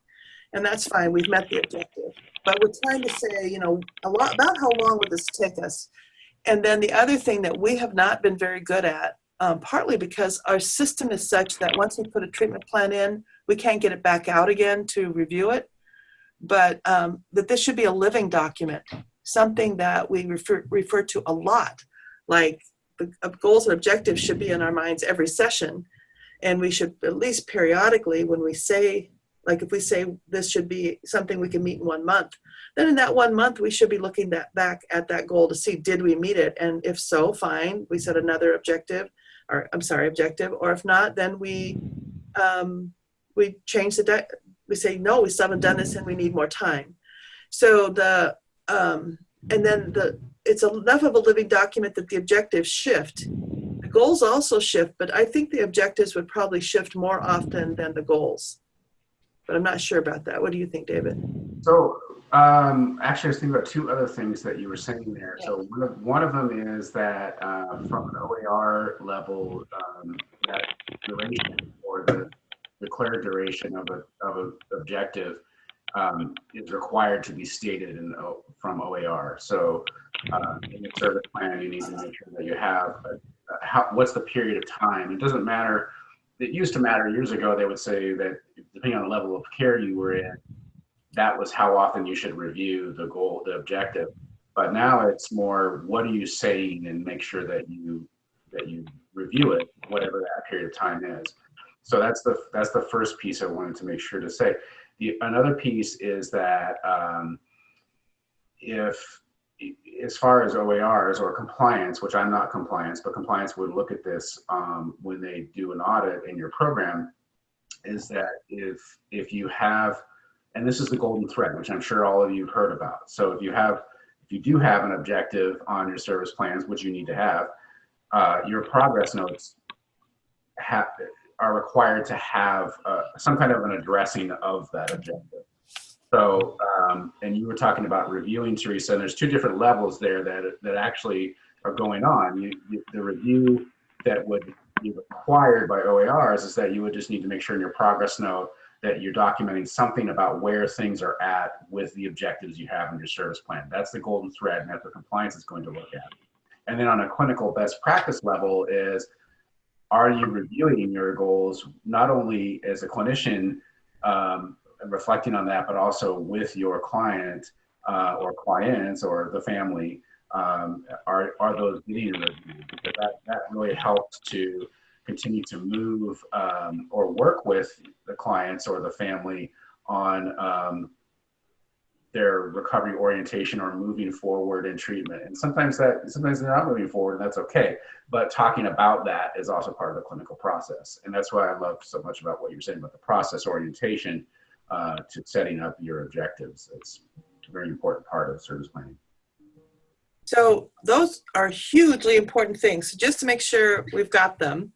And that's fine, we've met the objective. But we're trying to say, a lot about how long would this take us? And then the other thing that we have not been very good at, partly because our system is such that once we put a treatment plan in, we can't get it back out again to review it, but that this should be a living document, something that we refer to a lot, like the goals and objectives should be in our minds every session, and we should at least periodically, when we say, like if we say this should be something we can meet in 1 month, then in that 1 month we should be looking back at that goal to see, did we meet it? And if so, fine, we set another objective, or if not, then we change we say, no, we still haven't done this and we need more time. So it's enough of a living document that the objectives shift. The goals also shift, but I think the objectives would probably shift more often than the goals. But I'm not sure about that. What do you think, David? So actually, I was thinking about two other things that you were saying there. So one of them is that from an OAR level, that duration or the declared duration of a objective is required to be stated from OAR. So in the service plan, you need to make sure that you have what's the period of time. It doesn't matter. It used to matter years ago. They would say that depending on the level of care you were in, that was how often you should review the goal, the objective. But now it's more, what are you saying, and make sure that you review it, whatever that period of time is. So that's the first piece I wanted to make sure to say. Another piece is that if, as far as OARs or compliance, which I'm not compliance, but compliance would look at this when they do an audit in your program, is that if you have, and this is the golden thread, which I'm sure all of you have heard about. So if you do have an objective on your service plans, which you need to have, your progress notes are required to have some kind of an addressing of that objective. So, and you were talking about reviewing, Teresa, and there's two different levels there that actually are going on. The review that would be required by OARs is that you would just need to make sure in your progress note that you're documenting something about where things are at with the objectives you have in your service plan. That's the golden thread, and that's what compliance is going to look at. And then on a clinical best practice level is, are you reviewing your goals not only as a clinician, reflecting on that, but also with your client or clients or the family? Are those getting reviewed? Because that really helps to continue to move or work with the clients or the family on their recovery orientation or moving forward in treatment. And sometimes they're not moving forward, and that's okay. But talking about that is also part of the clinical process. And that's why I love so much about what you're saying about the process orientation to setting up your objectives. It's a very important part of service planning. So those are hugely important things. So just to make sure we've got them,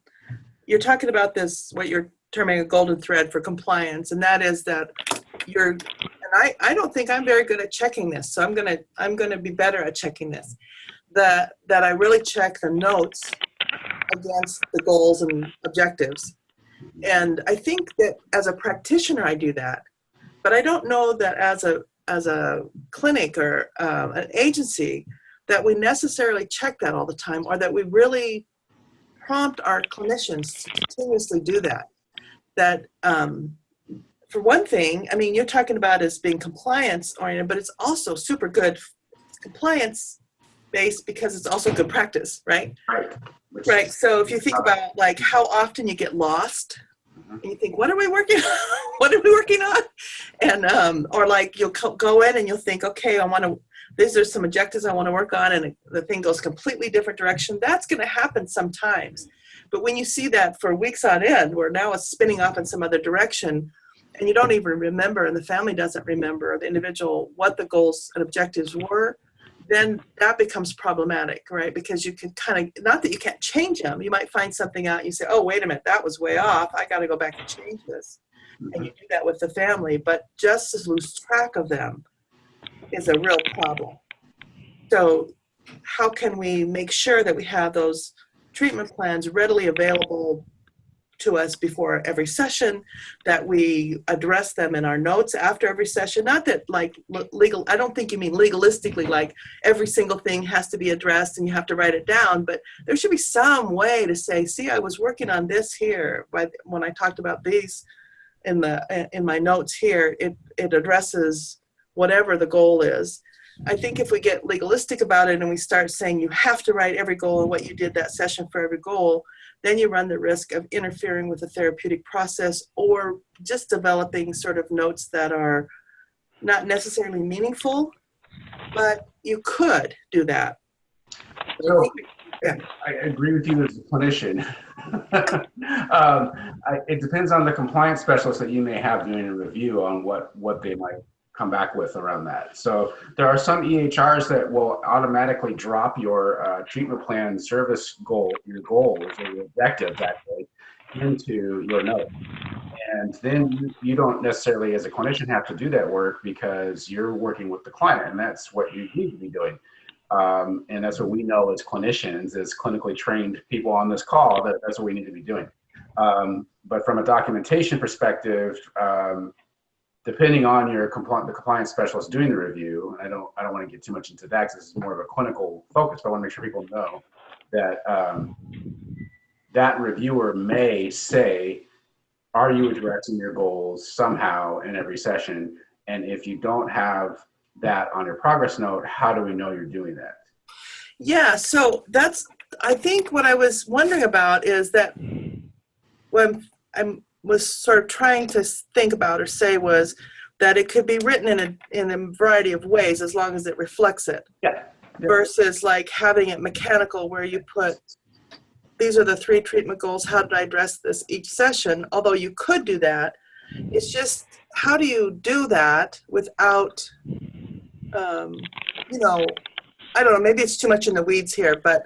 you're talking about this, what you're terming a golden thread for compliance, and that is that and I don't think I'm very good at checking this, so I'm gonna be better at checking this. That I really check the notes against the goals and objectives. And I think that as a practitioner I do that, but I don't know that as a clinic or an agency that we necessarily check that all the time, or that we really prompt our clinicians to continuously do that. That for one thing, I mean, you're talking about as being compliance oriented, but it's also super good compliance based because it's also good practice, right? Right. So if you think about like how often you get lost, and you think, what are we working on? What are we working on? And or like you'll go in and you'll think, okay, these are some objectives I want to work on, and the thing goes completely different direction. That's going to happen sometimes. But when you see that for weeks on end, where now it's spinning off in some other direction, and you don't even remember, and the family doesn't remember the individual, what the goals and objectives were, then that becomes problematic, right? Because you can kind of, not that you can't change them, you might find something out and you say, oh, wait a minute, that was way off. I got to go back and change this. And you do that with the family, but just to lose track of them is a real problem. So how can we make sure that we have those treatment plans readily available to us before every session, that we address them in our notes after every session? Not that like legal, I don't think you mean legalistically, like every single thing has to be addressed and you have to write it down, but there should be some way to say, see, I was working on this here, but when I talked about these in my notes here, it addresses whatever the goal is. I think if we get legalistic about it and we start saying you have to write every goal and what you did that session for every goal, then you run the risk of interfering with the therapeutic process or just developing sort of notes that are not necessarily meaningful, but you could do that. So, I agree with you as a clinician. It depends on the compliance specialist that you may have doing a review on what they might come back with around that. So there are some EHRs that will automatically drop your treatment plan service goal, your goals or your objectives actually, into your note. And then you don't necessarily, as a clinician, have to do that work because you're working with the client, and that's what you need to be doing. And that's what we know as clinicians, as clinically trained people on this call, that's what we need to be doing. But from a documentation perspective, depending on the compliance specialist doing the review, I don't want to get too much into that because this is more of a clinical focus, but I want to make sure people know that that reviewer may say, are you addressing your goals somehow in every session? And if you don't have that on your progress note, how do we know you're doing that? Yeah, so I think what I was wondering about is that when I was sort of trying to think about or say was that it could be written in a variety of ways as long as it reflects it. Yeah. Versus like having it mechanical where you put, these are the 3 treatment goals, how did I address this each session? Although you could do that, it's just, how do you do that without, you know, I don't know, maybe it's too much in the weeds here, but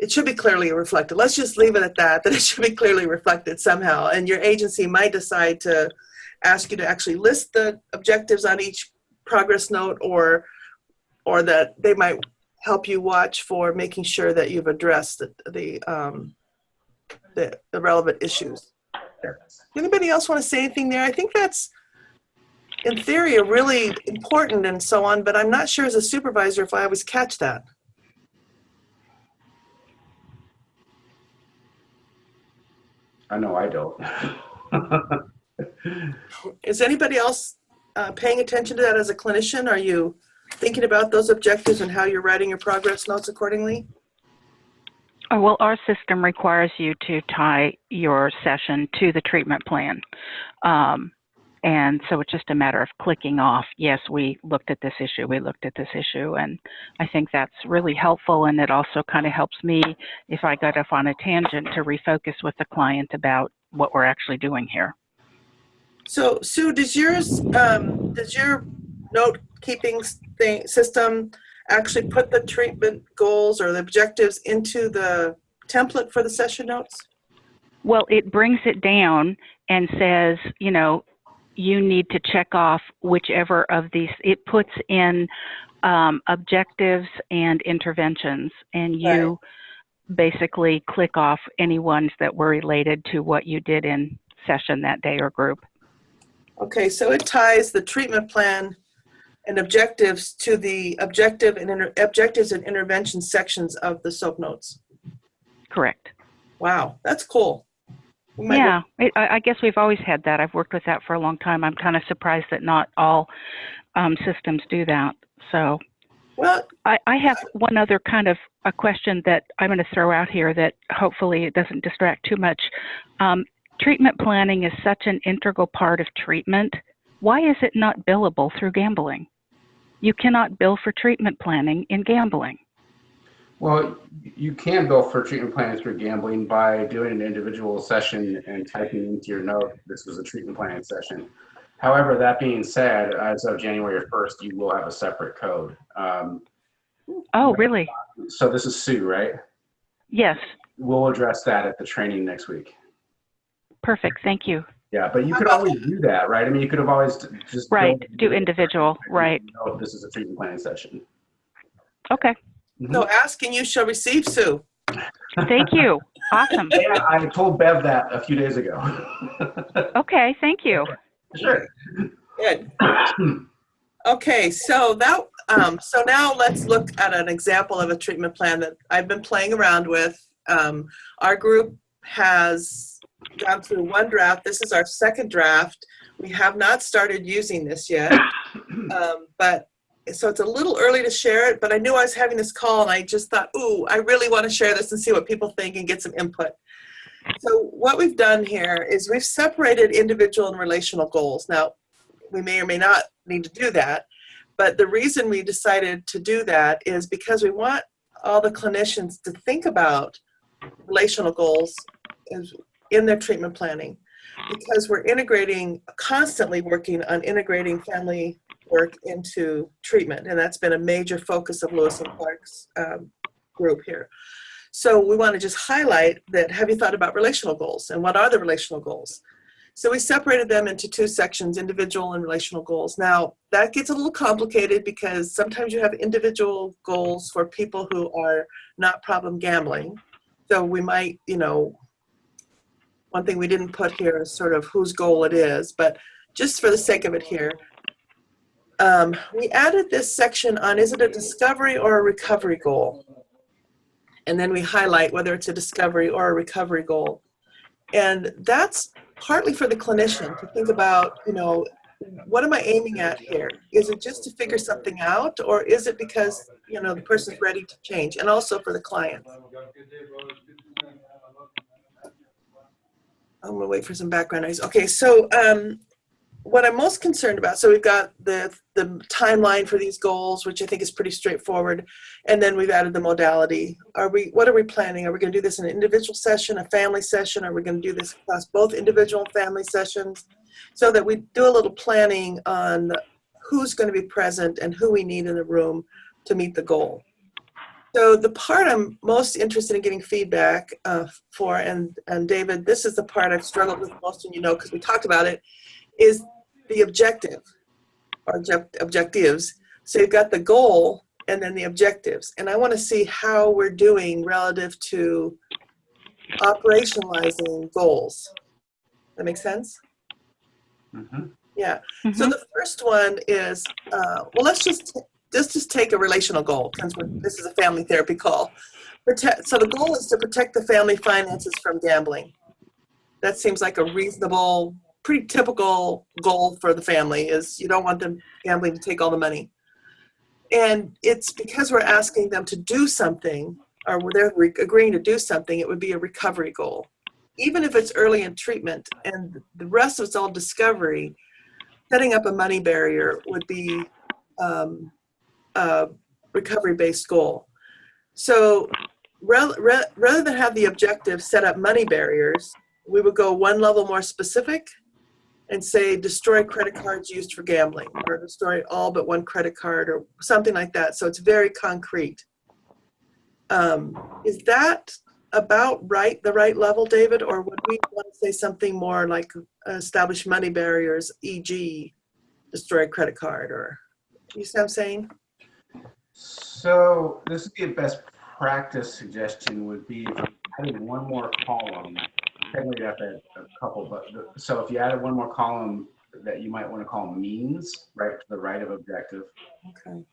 it should be clearly reflected. Let's just leave it at that it should be clearly reflected somehow. And your agency might decide to ask you to actually list the objectives on each progress note, or that they might help you watch for making sure that you've addressed the relevant issues. Anybody else want to say anything there? I think that's, in theory, are really important and so on, but I'm not sure as a supervisor if I always catch that. I know I don't. Is anybody else paying attention to that as a clinician? Are you thinking about those objectives and how you're writing your progress notes accordingly? Oh, well, our system requires you to tie your session to the treatment plan. And so it's just a matter of clicking off, yes, we looked at this issue, we looked at this issue. And I think that's really helpful. And it also kind of helps me, if I got off on a tangent, to refocus with the client about what we're actually doing here. So, Sue, does your note-keeping system actually put the treatment goals or the objectives into the template for the session notes? Well, it brings it down and says, you know, you need to check off whichever of these. It puts in objectives and interventions, and you basically click off any ones that were related to what you did in session that day or group. Okay, so it ties the treatment plan and objectives to the objectives and intervention sections of the SOAP notes. Correct. Wow, that's cool. Yeah, I guess we've always had that. I've worked with that for a long time. I'm kind of surprised that not all systems do that. So, well, I have one other kind of a question that I'm going to throw out here that hopefully it doesn't distract too much. Treatment planning is such an integral part of treatment. Why is it not billable through gambling? You cannot bill for treatment planning in gambling. Well, you can bill for treatment planning through gambling by doing an individual session and typing into your note, this was a treatment planning session. However, that being said, as of January 1st, you will have a separate code. Oh, really? So this is Sue, right? Yes. We'll address that at the training next week. Perfect, thank you. Yeah, but you could always do that, right? I mean, you could have always just do individual, right? No, this is a treatment planning session. Okay. So ask and you shall receive, Sue. Thank you. Awesome. Yeah, I told Bev that a few days ago. Okay, thank you. Sure. Good. Okay, so that so now let's look at an example of a treatment plan that I've been playing around with. Our group has gone through one draft. This is our second draft. We have not started using this yet, but so it's a little early to share it, but I knew I was having this call and I just thought, ooh, I really want to share this and see what people think and get some input. So what we've done here is we've separated individual and relational goals. Now, we may or may not need to do that, but the reason we decided to do that is because we want all the clinicians to think about relational goals in their treatment planning, because we're constantly working on integrating family work into treatment, and that's been a major focus of Lewis and Clark's group here. So we want to just highlight that, have you thought about relational goals, and what are the relational goals? So we separated them into two sections, individual and relational goals. Now, that gets a little complicated because sometimes you have individual goals for people who are not problem gambling. So we might, one thing we didn't put here is sort of whose goal it is, but just for the sake of it here, we added this section on, is it a discovery or a recovery goal? And then we highlight whether it's a discovery or a recovery goal. And that's partly for the clinician to think about, what am I aiming at here? Is it just to figure something out, or is it because, the person's ready to change? And also for the client. I'm gonna wait for some background noise. Okay, so what I'm most concerned about, so we've got the timeline for these goals, which I think is pretty straightforward, and then we've added the modality. What are we planning? Are we gonna do this in an individual session, a family session? Are we gonna do this across both individual and family sessions? So that we do a little planning on who's gonna be present and who we need in the room to meet the goal. So the part I'm most interested in getting feedback for, and David, this is the part I've struggled with most, and because we talked about it, is the objective or objectives. So you've got the goal and then the objectives. And I want to see how we're doing relative to operationalizing goals. That make sense? Mm-hmm. Yeah. Mm-hmm. So the first one is, let's just take a relational goal, since this is a family therapy call. So the goal is to protect the family finances from gambling. That seems like a reasonable, pretty typical goal for the family, is you don't want them gambling to take all the money. And it's because we're asking them to do something, or they're agreeing to do something, it would be a recovery goal. Even if it's early in treatment and the rest of it's all discovery, setting up a money barrier would be a recovery-based goal. So rather than have the objective set up money barriers, we would go one level more specific and say destroy credit cards used for gambling, or destroy all but one credit card, or something like that. So it's very concrete. Is that about right, the right level, David? Or would we want to say something more like establish money barriers, e.g. destroy a credit card, or, you see what I'm saying? So this is the best practice suggestion would be if you added one more column. Technically you have to add a couple, but so if you added one more column that you might want to call means, right to the right of objective. Okay.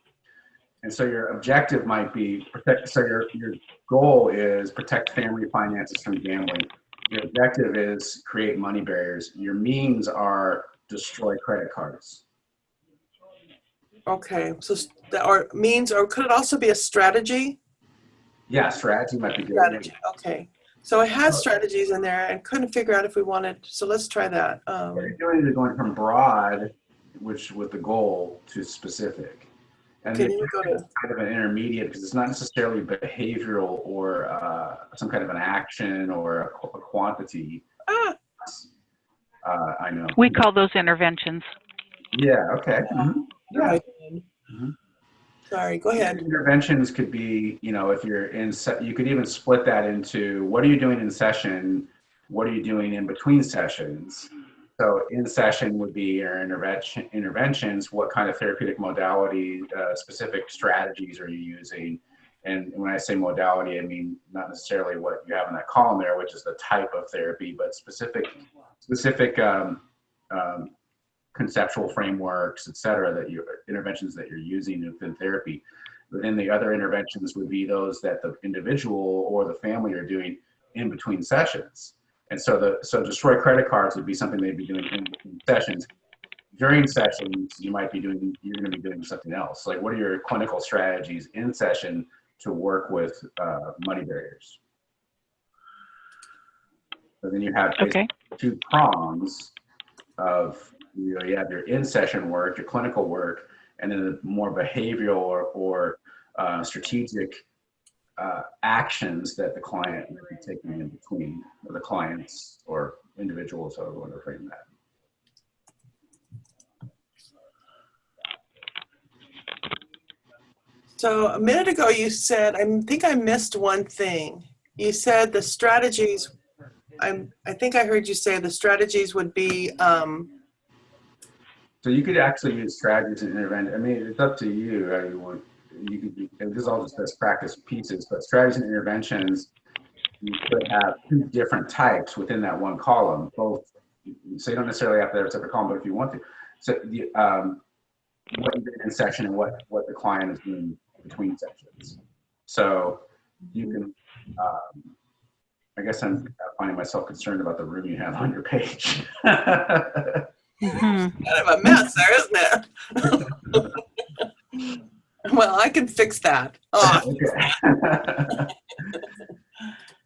And so your objective might be protect. So your goal is protect family finances from gambling. Your objective is create money barriers. Your means are destroy credit cards. Okay, so or means, or could it also be a strategy? Yeah, strategy might be good. Strategy. Okay. So I had strategies in there and couldn't figure out if we wanted. So let's try that. What you're doing is going from broad, which with the goal, to specific. And can you go to kind of an intermediate, because it's not necessarily behavioral or some kind of an action or a quantity. I know. We call those interventions. Yeah. Okay. Mm-hmm. Yeah. Mm-hmm. Sorry, go ahead. Interventions could be, if you're in, you could even split that into what are you doing in session, what are you doing in between sessions. So in session would be your interventions, what kind of therapeutic modality, specific strategies are you using? And when I say modality, I mean not necessarily what you have in that column there, which is the type of therapy, but specific conceptual frameworks, et cetera, interventions that you're using within therapy. But then the other interventions would be those that the individual or the family are doing in between sessions. And so destroy credit cards would be something they'd be doing in between sessions. During sessions, you're going to be doing something else. Like, what are your clinical strategies in session to work with money barriers? So then you have two prongs of, you have your in-session work, your clinical work, and then the more behavioral or strategic actions that the client might be taking in between, or the clients or individuals, however you want to frame that. So a minute ago you said, I think I missed one thing. You said the strategies I think I heard you say the strategies would be, So you could actually use strategies and intervention. I mean, it's up to you how you want. You could. And this is all just best practice pieces, but strategies and interventions, you could have two different types within that one column. Both, so you don't necessarily have to have a separate column, but if you want to, so the what you did in session and what the client is doing between sessions. So you can. I guess I'm finding myself concerned about the room you have on your page. Mhm. kind of a mess there, isn't it? Well, I can fix that. Oh, Okay.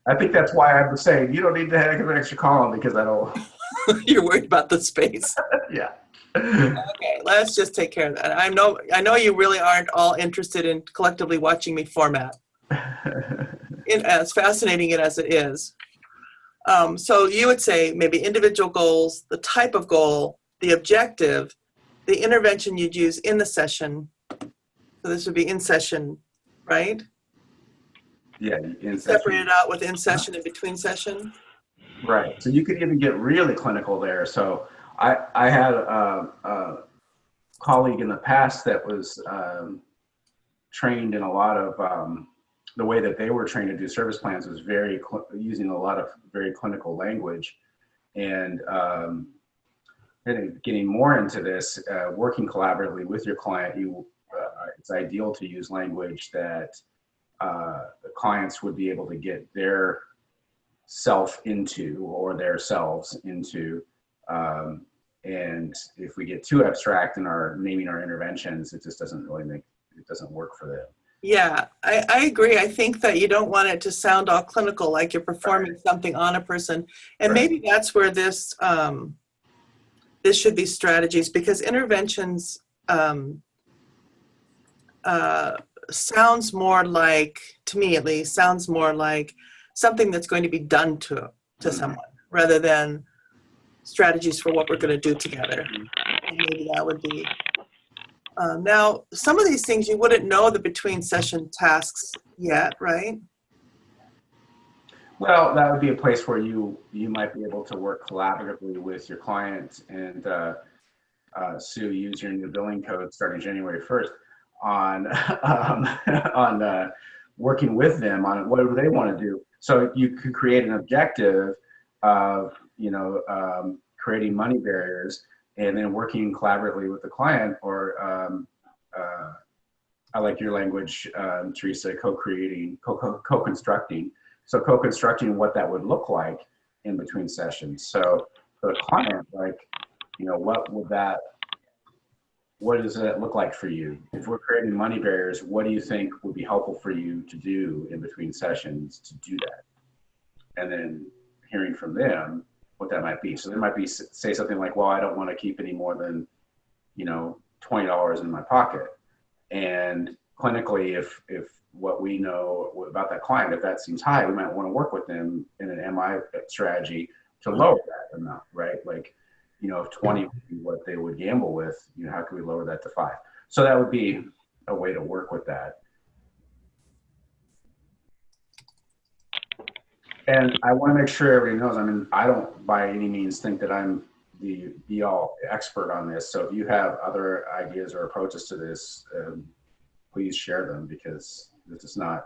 I think that's why I was saying you don't need to have an extra column because I don't. you're worried about the space. Yeah. Okay, let's just take care of that. I know you really aren't all interested in collectively watching me format. As fascinating as it is. So you would say maybe individual goals, the type of goal, the objective, the intervention you'd use in the session. So this would be in session, right? Yeah. Separate it out with in session and between session. Right. So you could even get really clinical there. So I had a colleague in the past that was trained in a lot of the way that they were trained to do service plans was using a lot of very clinical language, and getting more into this, working collaboratively with your client, it's ideal to use language that the clients would be able to get their self into or their selves into. And if we get too abstract in our naming our interventions, it just doesn't work for them. Yeah, I agree. I think that you don't want it to sound all clinical, like you're performing something on a person. And maybe that's where this should be strategies, because interventions sounds more like, to me at least, sounds more like something that's going to be done to someone rather than strategies for what we're going to do together. And maybe that would be. Now, some of these things you wouldn't know the between session tasks yet, right? Well, that would be a place where you might be able to work collaboratively with your client and Sue, use your new billing code starting January 1st on on working with them on whatever they want to do. So you could create an objective of creating money barriers, and then working collaboratively with the client, or I like your language, Teresa, co-creating, co-constructing. So co-constructing what that would look like in between sessions. So for the client, like, what does that look like for you? If we're creating money barriers, what do you think would be helpful for you to do in between sessions to do that? And then hearing from them what that might be. So they might be say something like, well, I don't want to keep any more than, $20 in my pocket. And clinically, if what we know about that client, if that seems high, we might want to work with them in an MI strategy to lower that amount, right? Like, if 20 would be what they would gamble with, how can we lower that to 5? So that would be a way to work with that. And I want to make sure everybody knows, I don't by any means think that I'm the be-all expert on this. So if you have other ideas or approaches to this, please share them, because this is not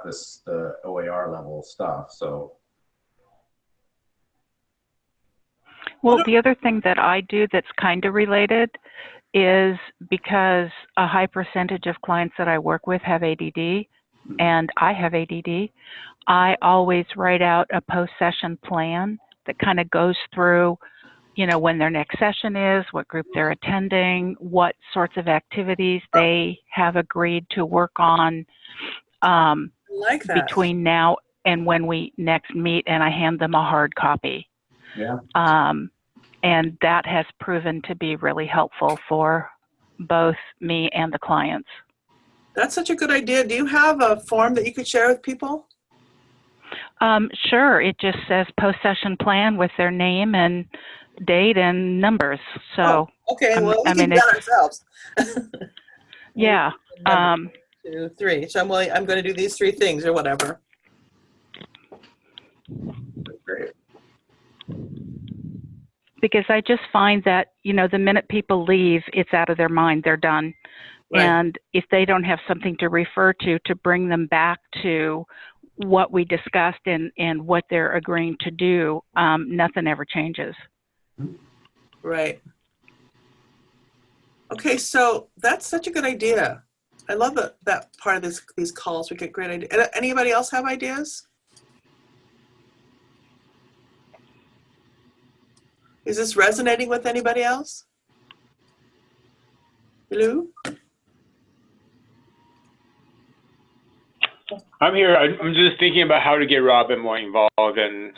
the OAR level stuff. So. Well, the other thing that I do that's kind of related is, because a high percentage of clients that I work with have ADD, and I have ADD, I always write out a post-session plan that kind of goes through, when their next session is, what group they're attending, what sorts of activities they have agreed to work on Like that. between now and when we next meet, and I hand them a hard copy. Yeah. And that has proven to be really helpful for both me and the clients. That's such a good idea. Do you have a form that you could share with people? Sure. It just says post-session plan with their name and date and numbers. So, okay. Well, we can do that ourselves. Yeah. 2, 3. So I'm going to do these 3 things or whatever. Great. Because I just find that, you know, the minute people leave, it's out of their mind, they're done. Right. And if they don't have something to refer to bring them back to what we discussed and what they're agreeing to do, nothing ever changes. Right. Okay, so that's such a good idea. I love that part of these calls. We get great ideas. Anybody else have ideas? Is this resonating with anybody else? Hello? I'm here. I'm just thinking about how to get Robin more involved in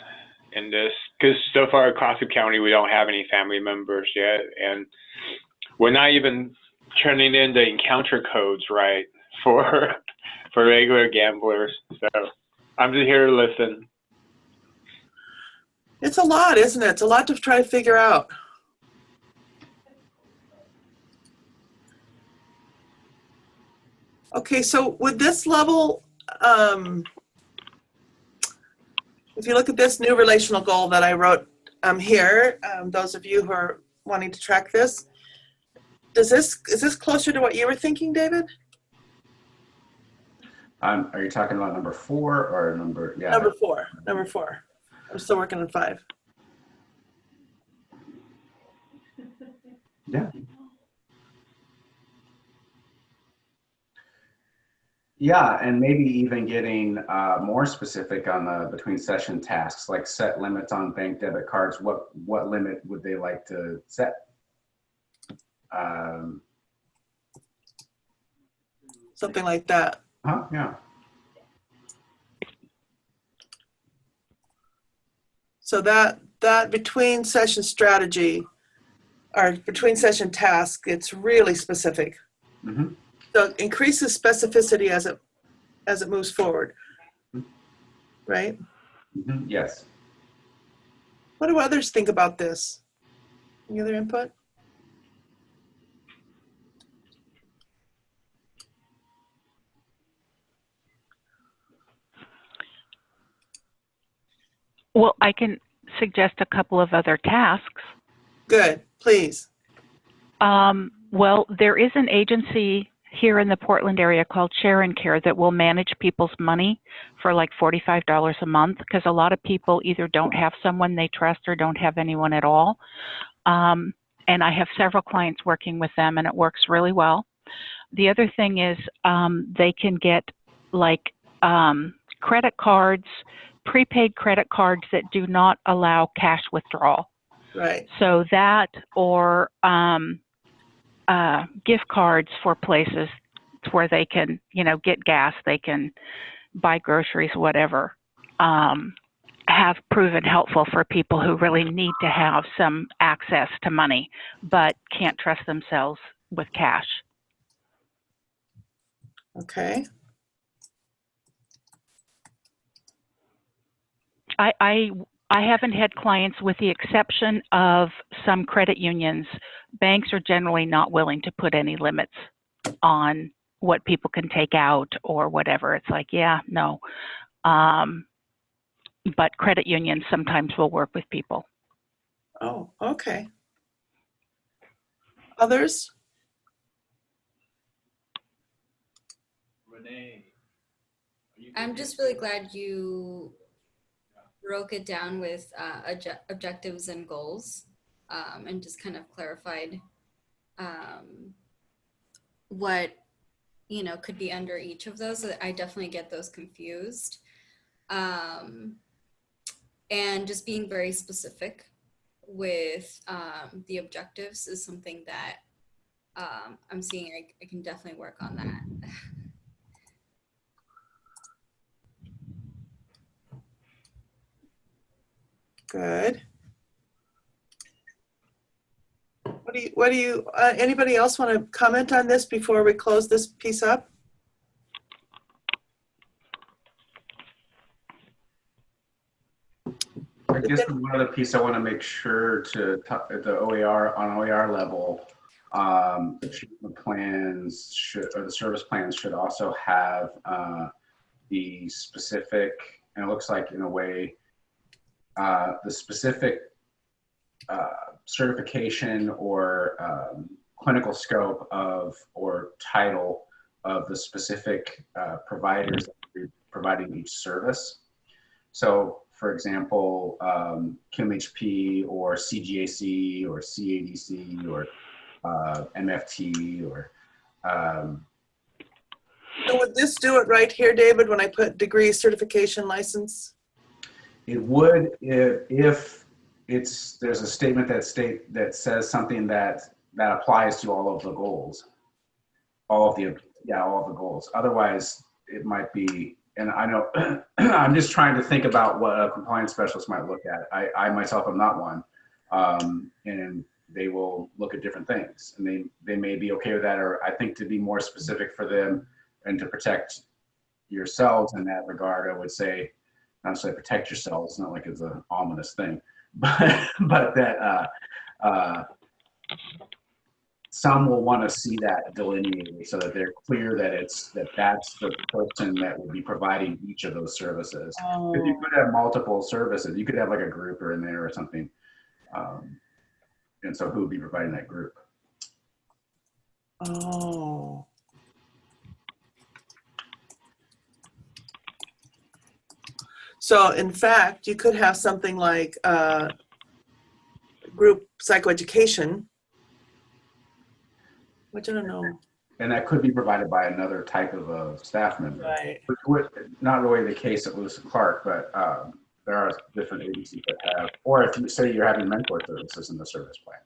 this, because so far across the county we don't have any family members yet, and we're not even turning in the encounter codes right for regular gamblers. So I'm just here to listen. It's a lot, isn't it? It's a lot to try to figure out. Okay, so with this level, if you look at this new relational goal that I wrote here, those of you who are wanting to track this, is this closer to what you were thinking, David? Are you talking about number 4 or number? Yeah. Number four. I'm still working on 5. Yeah. Yeah, and maybe even getting more specific on the between session tasks, like set limits on bank debit cards. What limit would they like to set? Something like that. Yeah. So that between session strategy or between session task, it's really specific. Mm-hmm. So it increases specificity as it moves forward, right? Mm-hmm. Yes. What do others think about this? Any other input? Well, I can suggest a couple of other tasks. Good, please. Well, there is an agency here in the Portland area called Share and Care that will manage people's money for like $45 a month, because a lot of people either don't have someone they trust or don't have anyone at all. And I have several clients working with them, and it works really well. The other thing is they can get like credit cards, prepaid credit cards that do not allow cash withdrawal. Right. So that, or gift cards for places where they can, you know, get gas, they can buy groceries, whatever, have proven helpful for people who really need to have some access to money but can't trust themselves with cash. Okay. I haven't had clients, with the exception of some credit unions. Banks are generally not willing to put any limits on what people can take out or whatever. It's like, yeah, no. But credit unions sometimes will work with people. Oh, okay. Others? Renee. I'm just really glad you broke it down with objectives and goals, and just kind of clarified what, you know, could be under each of those. I definitely get those confused. And just being very specific with the objectives is something that I'm seeing I can definitely work on that. Good. What do you anybody else want to comment on this before we close this piece up? I guess one other piece I want to make sure to talk at the OER, on OER level, the plans should, or the service plans should also have the specific, and it looks like in a way the specific certification or clinical scope of or title of the specific providers that are providing each service. So, for example, QMHP or CGAC or CADC or MFT or So would this do it right here, David, when I put degree, certification, license? it would if there's a statement that says something that applies to all of the goals, all of the goals. Otherwise, it might be. And I know I'm just trying to think about what a compliance specialist might look at. I myself am not one, and they will look at different things, and they may be okay with that. Or I think to be more specific for them and to protect yourselves in that regard, I would say, not necessarily protect yourselves. It's not like it's an ominous thing, but that some will want to see that delineated so that they're clear that that's the person that will be providing each of those services. Oh. If you could have multiple services, you could have like a grouper in there or something. And so who would be providing that group? Oh. So in fact, you could have something like group psychoeducation, which I don't know. And that could be provided by another type of a staff member. Right. Not really the case at Lewis and Clark, but there are different agencies that have, or if you say you're having mentor services in the service plan.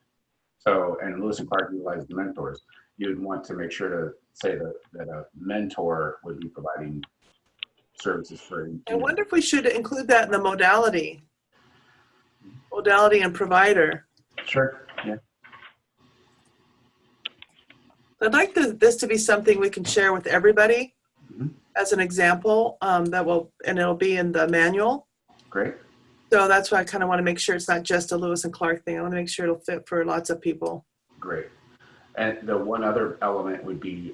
So, and Lewis and Clark utilizes the mentors, you'd want to make sure to say that a mentor would be providing services for. I wonder if we should include that in the modality and provider. Sure, yeah. I'd like this to be something we can share with everybody as an example and it'll be in the manual. Great. So that's why I kind of want to make sure it's not just a Lewis and Clark thing. I want to make sure it'll fit for lots of people. Great. And the one other element would be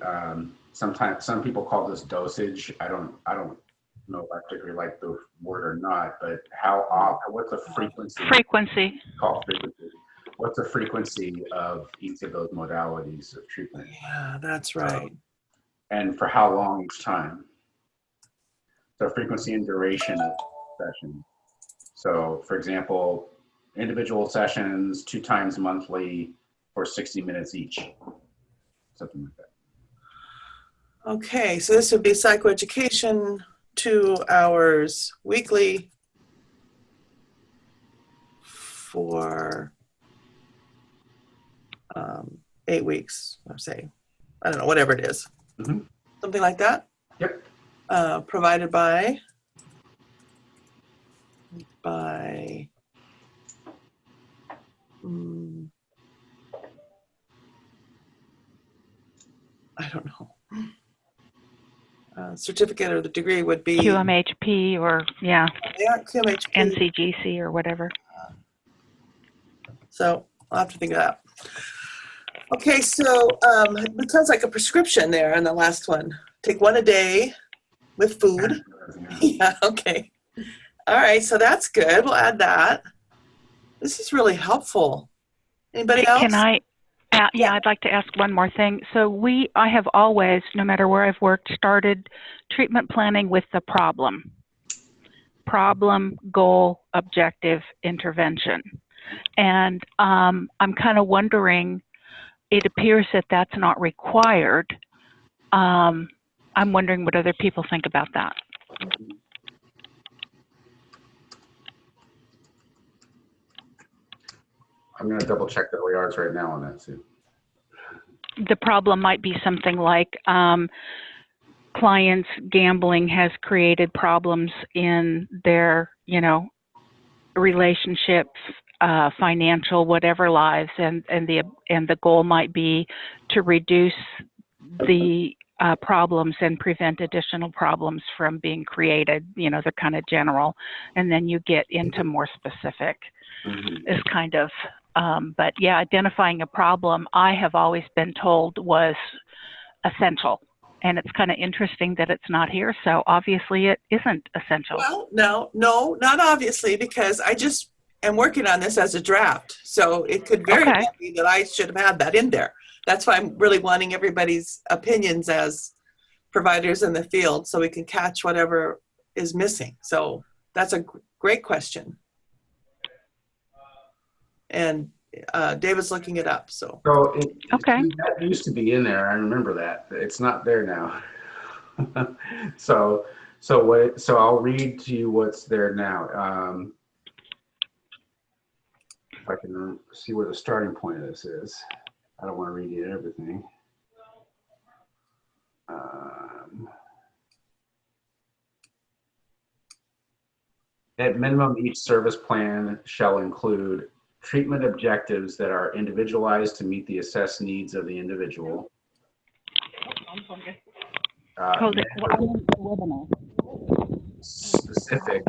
sometimes some people call this dosage. I don't know if I particularly like the word or not, but what's the frequency? Frequency. Called frequency. What's the frequency of each of those modalities of treatment? Yeah, that's right. And for how long each time? So frequency and duration of session. So for example, individual sessions 2 times monthly for 60 minutes each, something like that. Okay, so this would be psychoeducation, 2 hours weekly for 8 weeks, or say, I don't know, whatever it is. Something like that? Yep. Provided by I don't know. Certificate or the degree would be QMHP or, yeah, QMHP. NCGC or whatever. So I'll have to think of that. Okay, so it sounds like a prescription there in the last one. Take 1 a day with food. Yeah, okay. All right, so that's good. We'll add that. This is really helpful. Anybody else? Can I? Yeah, I'd like to ask one more thing. So I have always, no matter where I've worked, started treatment planning with the problem, goal, objective, intervention. And I'm kind of wondering, it appears that that's not required. I'm wondering what other people think about that. I'm going to double check the OERs right now on that too. The problem might be something like clients' gambling has created problems in their, relationships, financial, whatever lives, and the goal might be to reduce the problems and prevent additional problems from being created. They're kind of general, and then you get into more specific. Is kind of, but yeah, identifying a problem, I have always been told was essential, and it's kind of interesting that it's not here. So obviously it isn't essential. Well, no, not obviously, because I just am working on this as a draft. So it could very Okay. well be that I should have had that in there. That's why I'm really wanting everybody's opinions as providers in the field so we can catch whatever is missing. So that's a great question. And David's looking it up. So Okay. That used to be in there. I remember that. It's not there now. So I'll read to you what's there now. If I can see where the starting point of this is. I don't want to read you everything. At minimum, each service plan shall include treatment objectives that are individualized to meet the assessed needs of the individual. Specific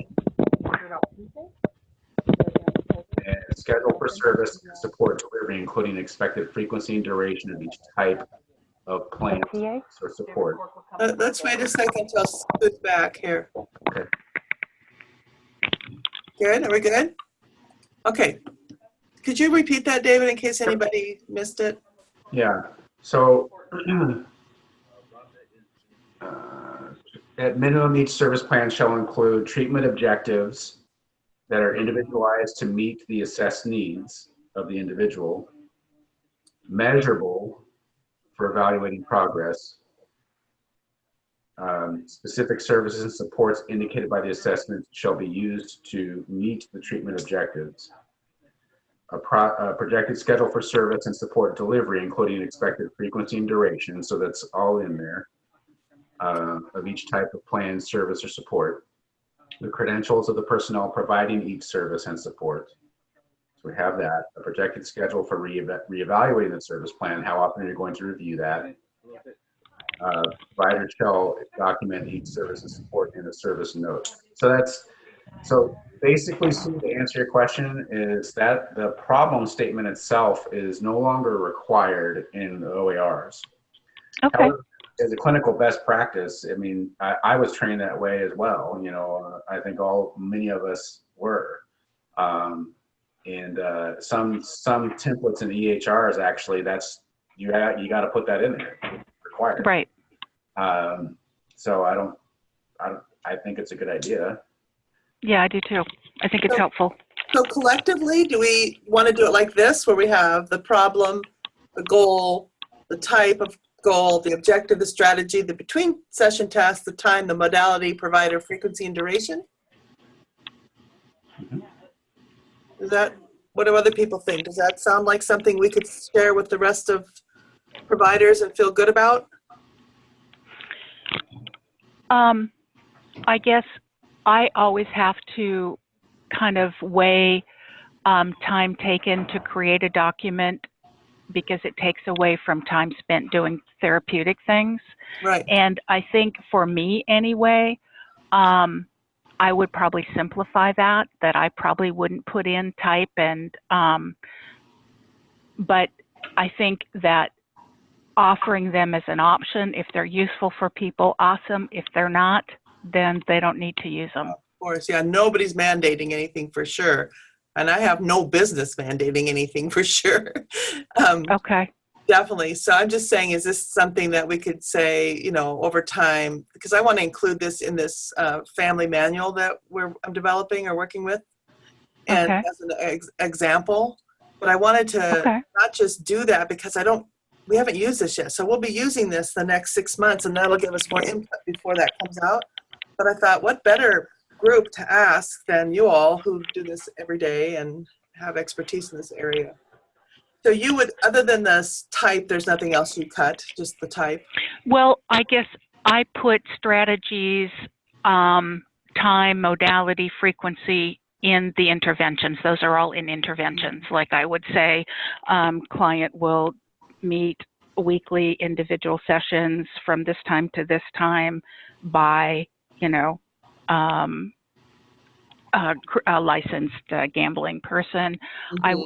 and schedule for service and support delivery, including expected frequency and duration of each type of plan or support. Let's wait a second till Sue's back here. Okay. Good, are we good? Okay. Could you repeat that, David, in case anybody missed it? Yeah, so at minimum, each service plan shall include treatment objectives that are individualized to meet the assessed needs of the individual, measurable for evaluating progress, specific services and supports indicated by the assessment shall be used to meet the treatment objectives. A projected schedule for service and support delivery, including expected frequency and duration, so that's all in there, of each type of plan, service, or support. The credentials of the personnel providing each service and support. So we have that. A projected schedule for reevaluating the service plan, how often you're going to review that. Provider shall document each service and support in a service note. So basically, Sue, to answer your question, is that the problem statement itself is no longer required in the OARs. Okay. However, as a clinical best practice, I mean, I was trained that way as well. You know, I think many of us were. And some templates in EHRs, actually, that's, you got to put that in there. It's required. Right. So I think it's a good idea. Yeah, I do too. I think it's helpful. So collectively, do we want to do it like this, where we have the problem, the goal, the type of goal, the objective, the strategy, the between session task, the time, the modality, provider, frequency, and duration? Mm-hmm. Is that, what do other people think? Does that sound like something we could share with the rest of providers and feel good about? I guess I always have to kind of weigh time taken to create a document, because it takes away from time spent doing therapeutic things. Right. And I think for me anyway, I would probably simplify that I probably wouldn't put in type and, but I think that offering them as an option, if they're useful for people, awesome. If they're not, then they don't need to use them. Of course, yeah, nobody's mandating anything for sure. And I have no business mandating anything for sure. Okay. Definitely. So I'm just saying, is this something that we could say, you know, over time, because I want to include this in this family manual that I'm developing or working with, and as an example. But I wanted to not just do that because we haven't used this yet. So we'll be using this the next 6 months, and that'll give us more input before that comes out. But I thought, what better group to ask than you all who do this every day and have expertise in this area. So you would, other than this type, there's nothing else you cut, just the type? Well, I guess I put strategies, time, modality, frequency in the interventions. Those are all in interventions. Like I would say, client will meet weekly individual sessions from this time to this time by, you know, a licensed gambling person. Mm-hmm.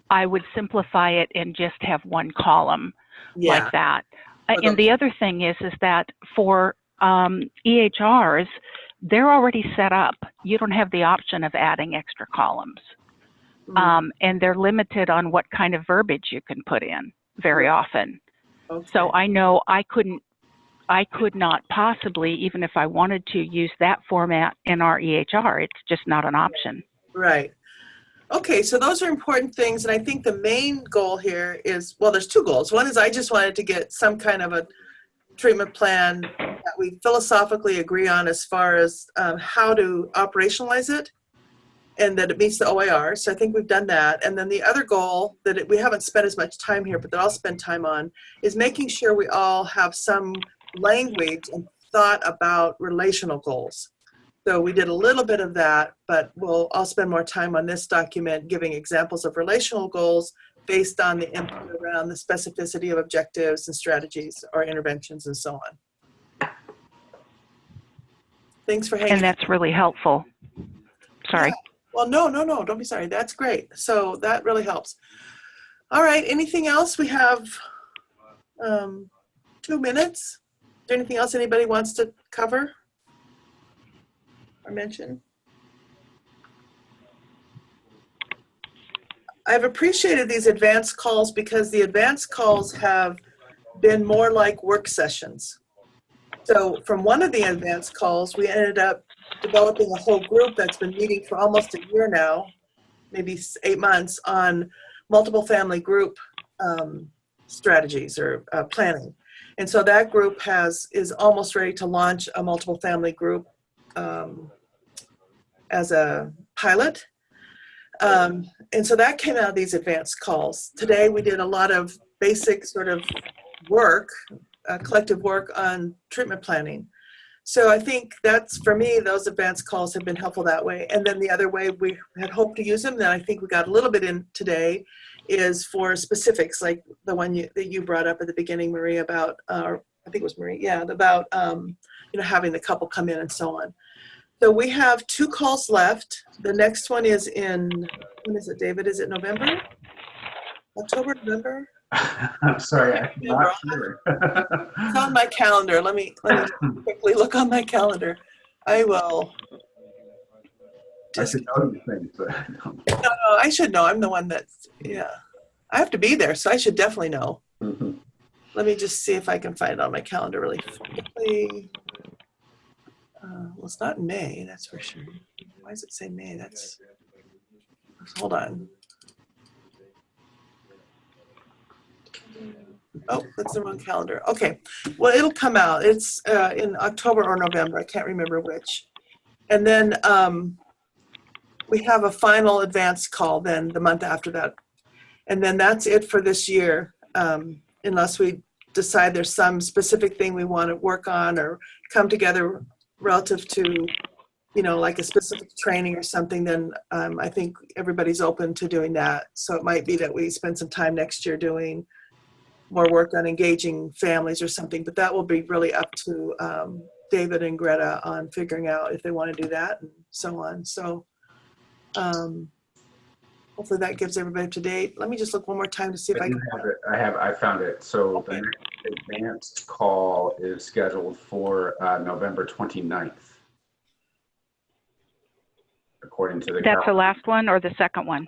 I would simplify it and just have one column like that. And the other thing is that for EHRs, they're already set up. You don't have the option of adding extra columns. And they're limited on what kind of verbiage you can put in very often. Okay. So I know I could not possibly, even if I wanted to, use that format in our EHR. It's just not an option. Right. Okay, so those are important things, and I think the main goal here is, well, there's two goals. One is I just wanted to get some kind of a treatment plan that we philosophically agree on as far as how to operationalize it, and that it meets the OIR. So I think we've done that. And then the other goal that we haven't spent as much time here, but that I'll spend time on, is making sure we all have some language and thought about relational goals. So we did a little bit of that, but I'll spend more time on this document giving examples of relational goals based on the input around the specificity of objectives and strategies or interventions and so on. Thanks for hanging. And that's really helpful. Sorry. Yeah. Well, no, don't be sorry. That's great. So that really helps. All right, anything else? We have 2 minutes. Is there anything else anybody wants to cover or mention? I've appreciated these advanced calls because the advanced calls have been more like work sessions. So from one of the advanced calls, we ended up developing a whole group that's been meeting for almost a year now, maybe 8 months, on multiple family group strategies or planning. And so that group is almost ready to launch a multiple family group as a pilot. And so that came out of these advanced calls. Today we did a lot of basic sort of work, collective work on treatment planning. So I think that's, for me, those advanced calls have been helpful that way. And then the other way we had hoped to use them, that I think we got a little bit in today, is for specifics, like the one that you brought up at the beginning, Marie, about, I think it was Marie, yeah, about having the couple come in and so on. So we have 2 calls left. The next one is in, when is it, David? Is it November? October, November? I'm sorry, I'm not sure. It's on my calendar. Let me quickly look on my calendar. I will. I should know these things, but I don't. No, I should know. I'm the one that's, yeah. I have to be there, so I should definitely know. Mm-hmm. Let me just see if I can find it on my calendar really quickly. Well, it's not in May, that's for sure. Why does it say May? Hold on. Oh, that's the wrong calendar. Okay, well, it'll come out. It's in October or November. I can't remember which. And then we have a final advanced call then the month after that. And then that's it for this year, unless we decide there's some specific thing we want to work on or come together relative to, like a specific training or something, then I think everybody's open to doing that. So it might be that we spend some time next year doing more work on engaging families or something, but that will be really up to David and Greta on figuring out if they want to do that and so on. So hopefully that gives everybody up to date. Let me just look one more time to see if I can have it. I found it. So okay. The next advanced call is scheduled for November 29th. According to the That's the last one or the second one?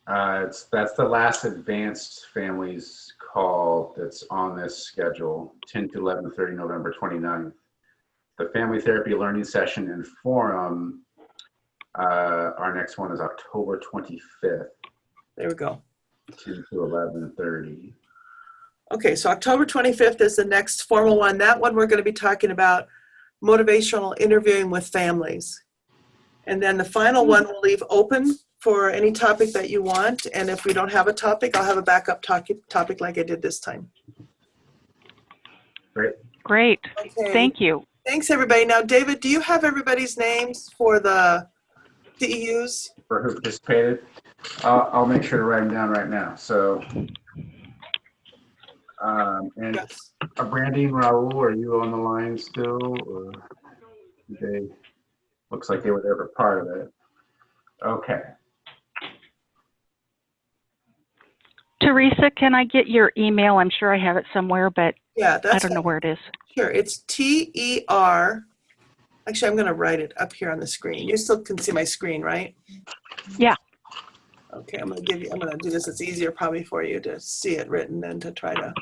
That's the last advanced families call that's on this schedule, 10 to 11:30, November 29th. The family therapy learning session and forum, our next one is October 25th. There we go. 10 to 11:30. Okay, so October 25th is the next formal one. That one we're going to be talking about motivational interviewing with families. And then the final one we'll leave open for any topic that you want. And if we don't have a topic, I'll have a backup topic like I did this time. Great. Okay. Thank you. Thanks, everybody. Now, David, do you have everybody's names for the CEUs? For who participated? I'll make sure to write them down right now. So, and Yes. Brandy and Raul, are you on the line still? Or they looks like they were there for part of it. Okay. Teresa, can I get your email? I'm sure I have it somewhere, but Yeah, that's I don't know where it is. Sure, it's TER. Actually, I'm going to write it up here on the screen. You still can see my screen, right? Yeah. Okay, I'm going to do this. It's easier probably for you to see it written than to try to.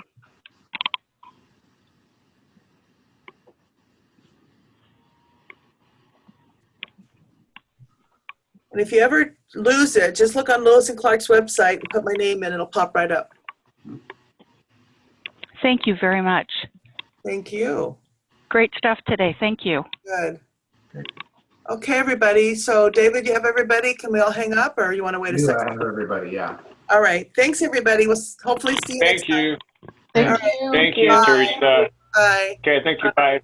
And if you ever lose it, just look on Lewis and Clark's website and put my name in. It'll pop right up. Thank you very much. Thank you. Great stuff today. Thank you. Good. Okay, everybody. So, David, you have everybody? Can we all hang up, or you want to wait a Do I second? have everybody? Yeah. All right. Thanks, everybody. We'll hopefully see you next Thank you. time. Thank you. Thank you, Bye. Teresa. Bye. Okay, thank you. Bye.